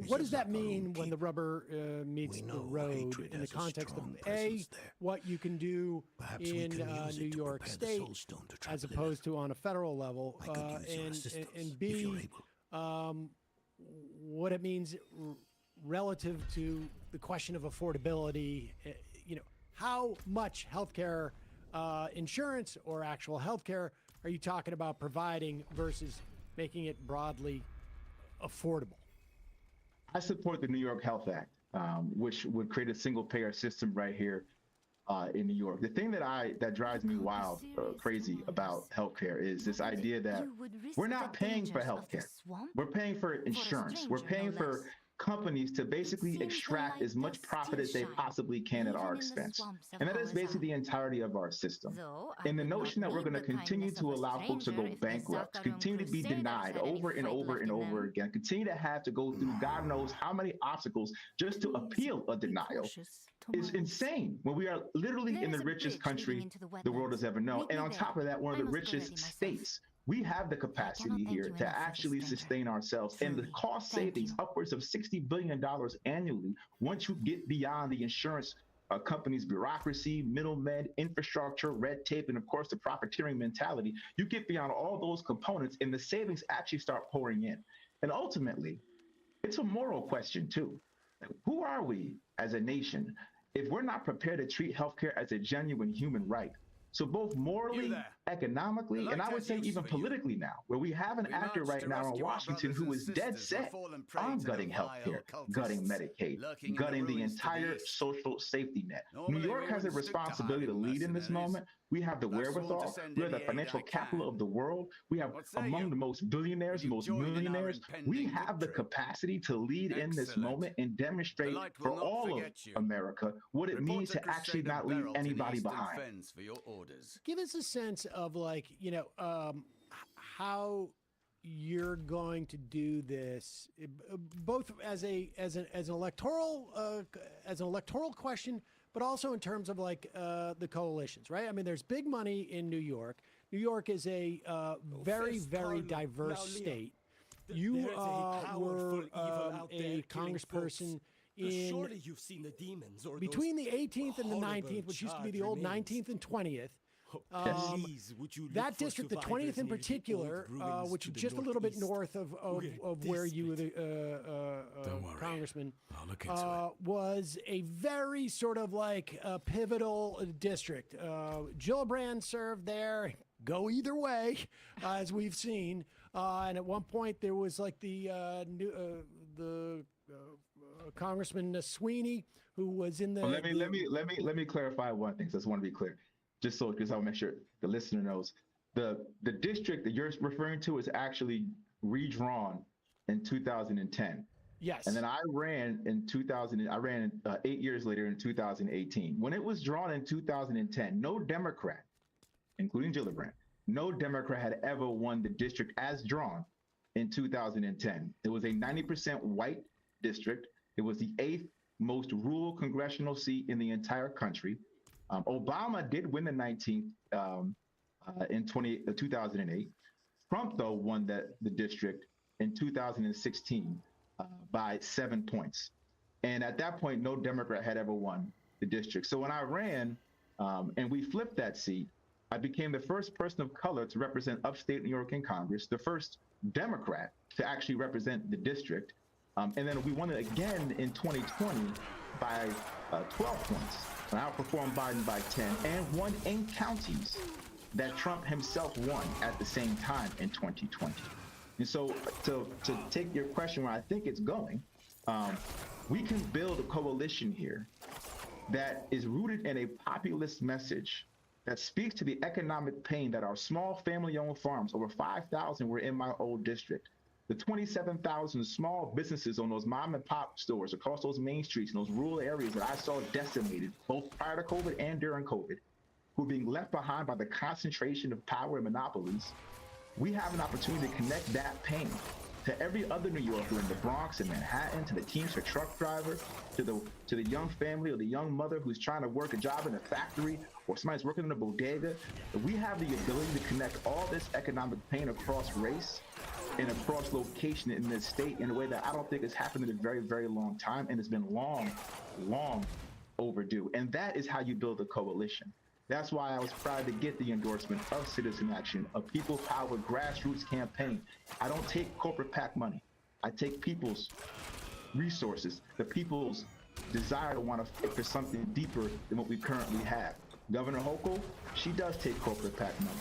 What does that mean when the rubber meets the road in the context of A, what you can do in New York State as opposed to on a federal level, and B, what it means relative to the question of affordability? You know, how much healthcare insurance or actual healthcare are you talking about providing versus making it broadly affordable? I support the New York Health Act, which would create a single-payer system right here in New York. The thing that drives me wild, crazy about healthcare is this idea that we're not paying for healthcare. We're paying for insurance. We're paying for companies to basically extract as much profit as they possibly can at our expense. And that is basically the entirety of our system. And the notion that we're going to continue to allow folks to go bankrupt, continue to be denied over and over and over again, continue to have to go through God knows how many obstacles just to appeal a denial is insane, when we are literally in the richest country the world has ever known. And on top of that, one of the richest states. We have the capacity here to actually sustain ourselves, and the cost savings upwards of $60 billion annually once you get beyond the insurance companies' bureaucracy, middlemen, infrastructure, red tape, and of course the profiteering mentality. You get beyond all those components and the savings actually start pouring in. And ultimately, it's a moral question too. Who are we as a nation if we're not prepared to treat healthcare as a genuine human right? So both morally economically, and I would say even politically now, where we have an actor right now in Washington who is dead set on gutting healthcare, gutting Medicaid, gutting the entire social safety net. New York has a responsibility to lead in this moment. We have the wherewithal. We are the financial capital of the world. We have among the most billionaires, most millionaires. We have the capacity to lead in this moment and demonstrate for all of America what it means to actually not leave anybody behind. Give us a sense of, like, you know, how you're going to do this, both as an electoral question, but also in terms of, like, the coalitions, right? I mean, there's big money in New York. New York is a very, very diverse state. You were a congressperson in you've seen the demons or between the 18th and the 19th, which used to be the old 19th and 20th. That district, the 20th in particular, which is just a little bit north of where you were the congressman, was a very sort of like pivotal district. Gillibrand served there. Go either way, as we've seen. And at one point, there was like the Congressman Sweeney, who was in the. Well, let me clarify one thing. So I just want to be clear, just so because I'll make sure the listener knows the district that you're referring to is actually redrawn in 2010. Yes. And then I ran in 2000. I ran 8 years later in 2018. When it was drawn in 2010, no Democrat, including Gillibrand, no Democrat had ever won the district as drawn in 2010. It was a 90% white district. It was the 8th most rural congressional seat in the entire country. Obama did win the 19th in 2008. Trump, though, won the district in 2016 by 7 points. And at that point, no Democrat had ever won the district. So when I ran and we flipped that seat, I became the first person of color to represent upstate New York in Congress, the first Democrat to actually represent the district. And then we won it again in 2020 by 12 points. And I outperformed Biden by 10 and won in counties that Trump himself won at the same time in 2020. And so to take your question where I think it's going, we can build a coalition here that is rooted in a populist message that speaks to the economic pain that our small family-owned farms, over 5,000 were in my old district, the 27,000 small businesses on those mom and pop stores across those main streets in those rural areas that I saw decimated both prior to COVID and during COVID, who are being left behind by the concentration of power and monopolies. We have an opportunity to connect that pain to every other New Yorker in the Bronx and Manhattan, to the Teamster truck driver, to the young family or the young mother who's trying to work a job in a factory or somebody's working in a bodega. We have the ability to connect all this economic pain across race and across location in this state in a way that I don't think has happened in a very, very long time, and it's been long, long overdue. And that is how you build a coalition. That's why I was proud to get the endorsement of Citizen Action, a people power grassroots campaign. I don't take corporate PAC money. I take people's resources, the people's desire to want to fight for something deeper than what we currently have. Governor Hochul, she does take corporate PAC money.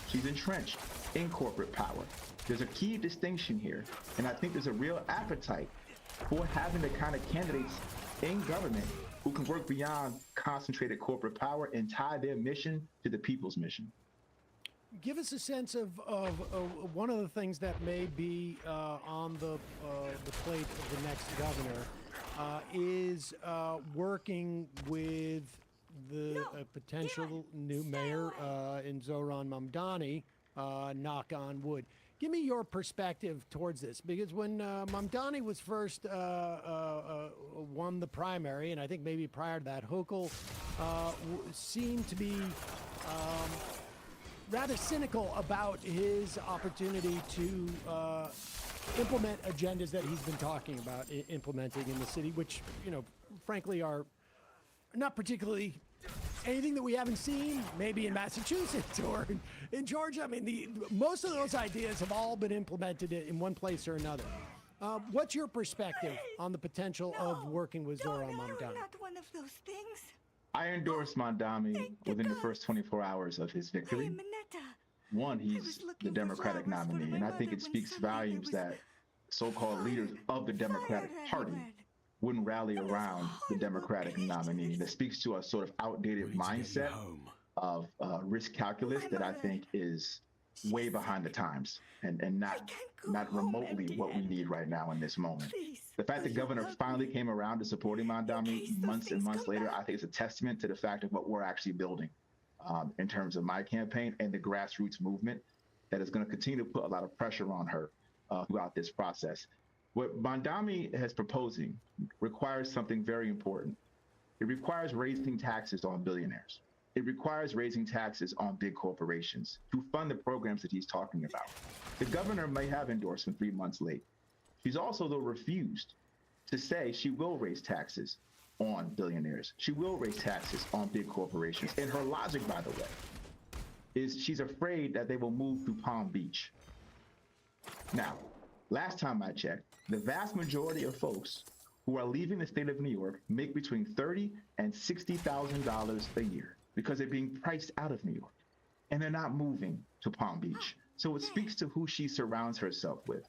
She's entrenched in corporate power. There's a key distinction here, and I think there's a real appetite for having the kind of candidates in government who can work beyond concentrated corporate power and tie their mission to the people's mission. Give us a sense of one of the things that may be on the plate of the next governor is working with the potential new mayor in Zohran Mamdani, knock on wood. Give me your perspective towards this, because when Mamdani was first won the primary, and I think maybe prior to that, Hochul seemed to be rather cynical about his opportunity to implement agendas that he's been talking about implementing in the city, which, you know, frankly are not particularly anything that we haven't seen, maybe in Massachusetts or in Georgia. I mean, most of those ideas have all been implemented in one place or another. What's your perspective on the potential of working with Zohran Mamdani? Not one of those things. I endorsed Mondami within the first 24 hours of his victory. One, he's the Democratic nominee, and I think it speaks volumes that so-called leaders of the Democratic Party wouldn't rally around the Democratic nominee. That speaks to a sort of outdated mindset of risk calculus that I think is way behind the times and not remotely what we need right now in this moment. The fact that Governor finally came around to supporting Mondami months and months later, I think is a testament to the fact of what we're actually building in terms of my campaign and the grassroots movement that is going to continue to put a lot of pressure on her throughout this process. What Mondami is proposing requires something very important. It requires raising taxes on billionaires. It requires raising taxes on big corporations to fund the programs that he's talking about. The governor may have endorsed him 3 months late. She's also, though, refused to say she will raise taxes on billionaires. She will raise taxes on big corporations. And her logic, by the way, is she's afraid that they will move to Palm Beach. Now, last time I checked, the vast majority of folks who are leaving the state of New York make between $30,000 and $60,000 a year because they're being priced out of New York and they're not moving to Palm Beach. So it speaks to who she surrounds herself with,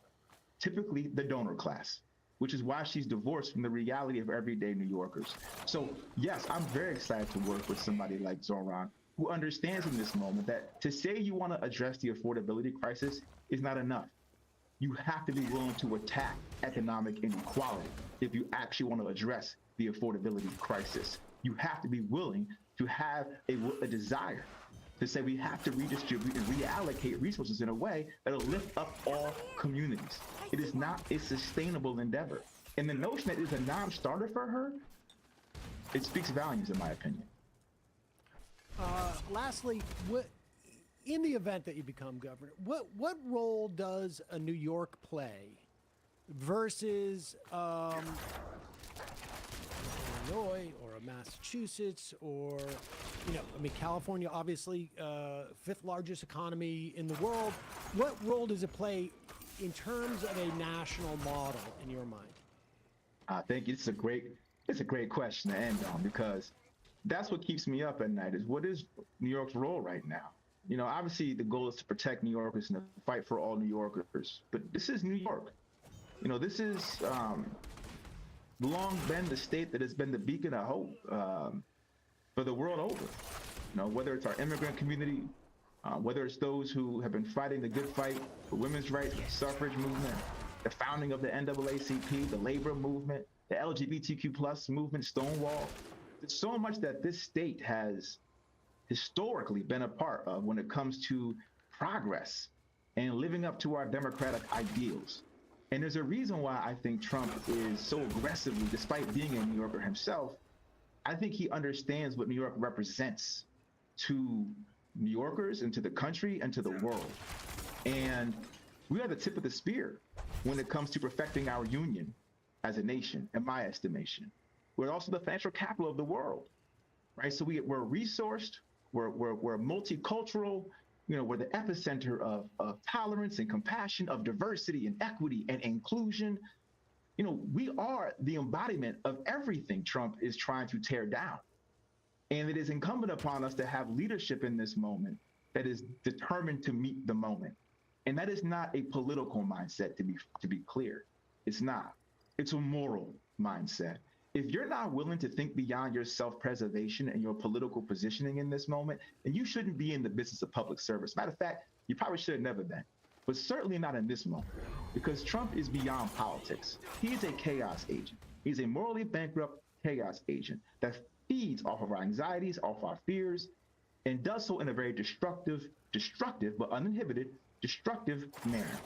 typically the donor class, which is why she's divorced from the reality of everyday New Yorkers. So yes, I'm very excited to work with somebody like Zoran, who understands in this moment that to say you want to address the affordability crisis is not enough. You have to be willing to attack economic inequality if you actually want to address the affordability crisis. You have to be willing to have a desire to say we have to redistribute and reallocate resources in a way that'll lift up all communities. It is not a sustainable endeavor. And the notion that it's a non-starter for her, it speaks volumes in my opinion. Lastly, in the event that you become governor, what role does a New York play versus Illinois or a Massachusetts or, California, obviously, 5th largest economy in the world. What role does it play in terms of a national model in your mind? I think it's a great question to end on, because that's what keeps me up at night is what is New York's role right now? Obviously the goal is to protect New Yorkers and to fight for all New Yorkers, but this is New York. This is long been the state that has been the beacon of hope for the world over. Whether it's our immigrant community, whether it's those who have been fighting the good fight for women's rights, the suffrage movement, the founding of the NAACP, the labor movement, the LGBTQ plus movement, Stonewall. There's so much that this state has historically been a part of when it comes to progress and living up to our democratic ideals. And there's a reason why I think Trump is so aggressively, despite being a New Yorker himself, I think he understands what New York represents to New Yorkers and to the country and to the world. And we are the tip of the spear when it comes to perfecting our union as a nation, in my estimation. We're also the financial capital of the world, right? So we're resourced, we're multicultural, we're the epicenter of tolerance and compassion, of diversity and equity and inclusion. We are the embodiment of everything Trump is trying to tear down. And it is incumbent upon us to have leadership in this moment that is determined to meet the moment. And that is not a political mindset, to be clear. It's not. It's a moral mindset. If you're not willing to think beyond your self-preservation and your political positioning in this moment, then you shouldn't be in the business of public service. Matter of fact, you probably should have never been, but certainly not in this moment, because Trump is beyond politics. He's a chaos agent. He's a morally bankrupt chaos agent that feeds off of our anxieties, off our fears, and does so in a very destructive, but uninhibited, destructive manner.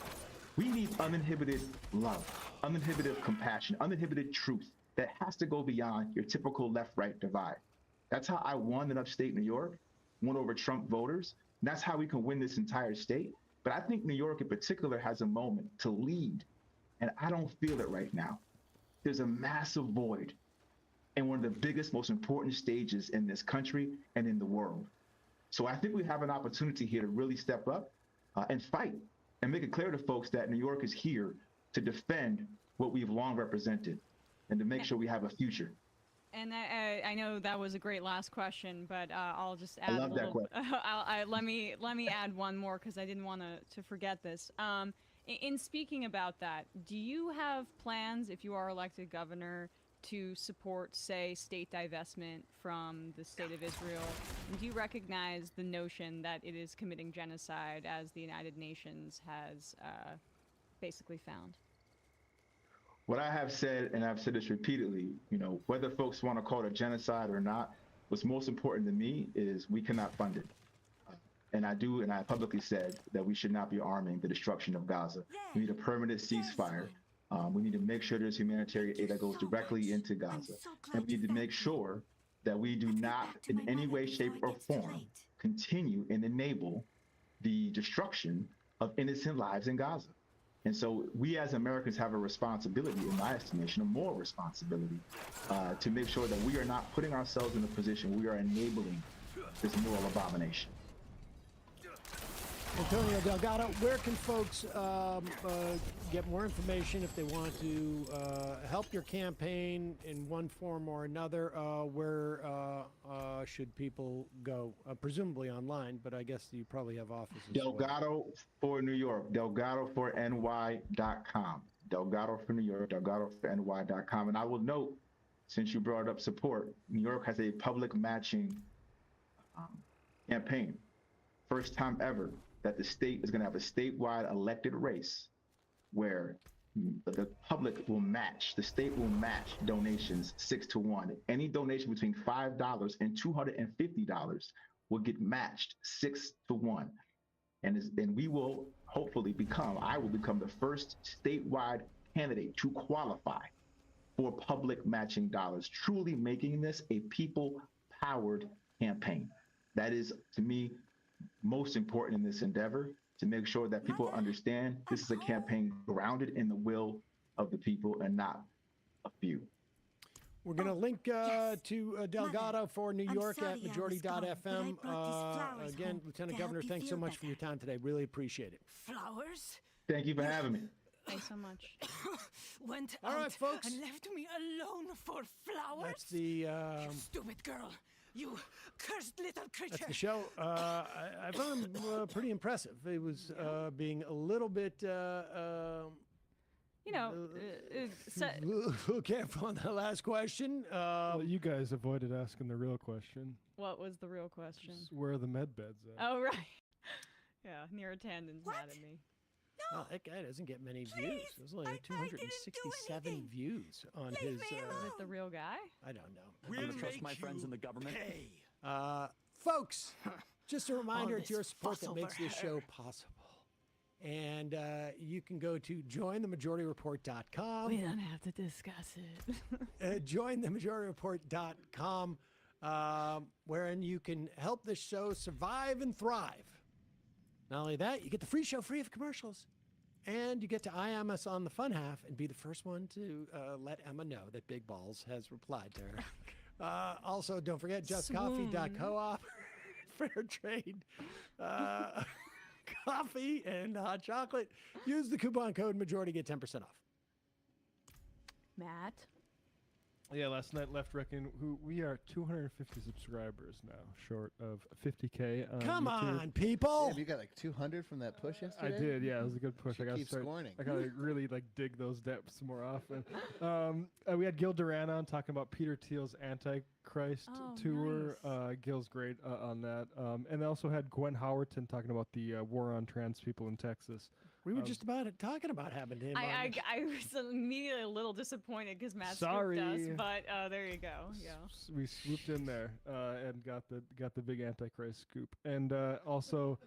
We need uninhibited love, uninhibited compassion, uninhibited truth that has to go beyond your typical left-right divide. That's how I won in upstate New York, won over Trump voters. And that's how we can win this entire state. But I think New York in particular has a moment to lead, and I don't feel it right now. There's a massive void in one of the biggest, most important stages in this country and in the world. So I think we have an opportunity here to really step up and fight and make it clear to folks that New York is here to defend what we've long represented and to make sure we have a future. And I know that was a great last question, but I'll just add love a that little. question. Let me add one more because I didn't want to forget this. In speaking about that, do you have plans if you are elected governor to support, say, state divestment from the state of Israel? And do you recognize the notion that it is committing genocide, as the United Nations has basically found? What I have said, and I've said this repeatedly, whether folks want to call it a genocide or not, what's most important to me is we cannot fund it. And I publicly said that we should not be arming the destruction of Gaza. We need a permanent ceasefire. We need to make sure there's humanitarian aid that goes directly into Gaza. And we need to make sure that we do not, in any way, shape, or form, continue and enable the destruction of innocent lives in Gaza. And so we as Americans have a responsibility, in my estimation, a moral responsibility, to make sure that we are not putting ourselves in a position we are enabling this moral abomination. Antonio Delgado, where can folks get more information if they want to help your campaign in one form or another? Where should people go? Presumably online, but I guess you probably have offices. Delgado for New York, DelgadoForNY.com. Delgado for New York, DelgadoForNY.com. And I will note, since you brought up support, New York has a public matching campaign. First time ever that the state is going to have a statewide elected race where the public will match, the state will match donations 6-1. Any donation between $5 and $250 will get matched 6-1. And we will hopefully I will become the first statewide candidate to qualify for public matching dollars, truly making this a people-powered campaign. That is, to me, most important in this endeavor, to make sure that people understand this is a campaign grounded in the will of the people and not a few. We're going to link to Delgado for New York at majority.fm. Again, Lieutenant Governor, thanks so much for your time today. Really appreciate it. Flowers? Thank you for having me. Thanks so much. Went All right, folks. and left me alone for flowers? That's the... You stupid girl. You cursed little creature. That's the show. I found him pretty impressive. He was being a little bit... a little careful on the last question. Well, you guys avoided asking the real question. What was the real question? Where are the med beds at? Oh, right. Yeah, Neratandon's mad at me. No. That guy doesn't get many views. There's only 267 views on his... Is it the real guy? I don't know. I'm going to trust my friends in the government. Folks, just a reminder, it's your support that makes this show possible. And you can go to jointhemajorityreport.com. We don't have to discuss it. Jointhemajorityreport.com, wherein you can help this show survive and thrive. Not only that, you get the free show free of commercials. And you get to IM us on the fun half and be the first one to let Emma know that Big Balls has replied to her. Also, don't forget justcoffee.coop, fair trade. Coffee and hot chocolate. Use the coupon code majority, get 10% off. Matt? Yeah, last night Left Reckon, we are 250 subscribers now, short of 50K on Come YouTube. on, people! Damn, you got like 200 from that push yesterday? I did, yeah, it was a good push. I got to scoring. I got to really dig those depths more often. We had Gil Duran on talking about Peter Thiel's Antichrist tour. Nice. Gil's great on that. And they also had Gwen Howerton talking about the war on trans people in Texas. We were just talking about having him. I was immediately a little disappointed because Matt Sorry. scooped us, but there you go. Yeah. We swooped in there and got the big Antichrist scoop. And also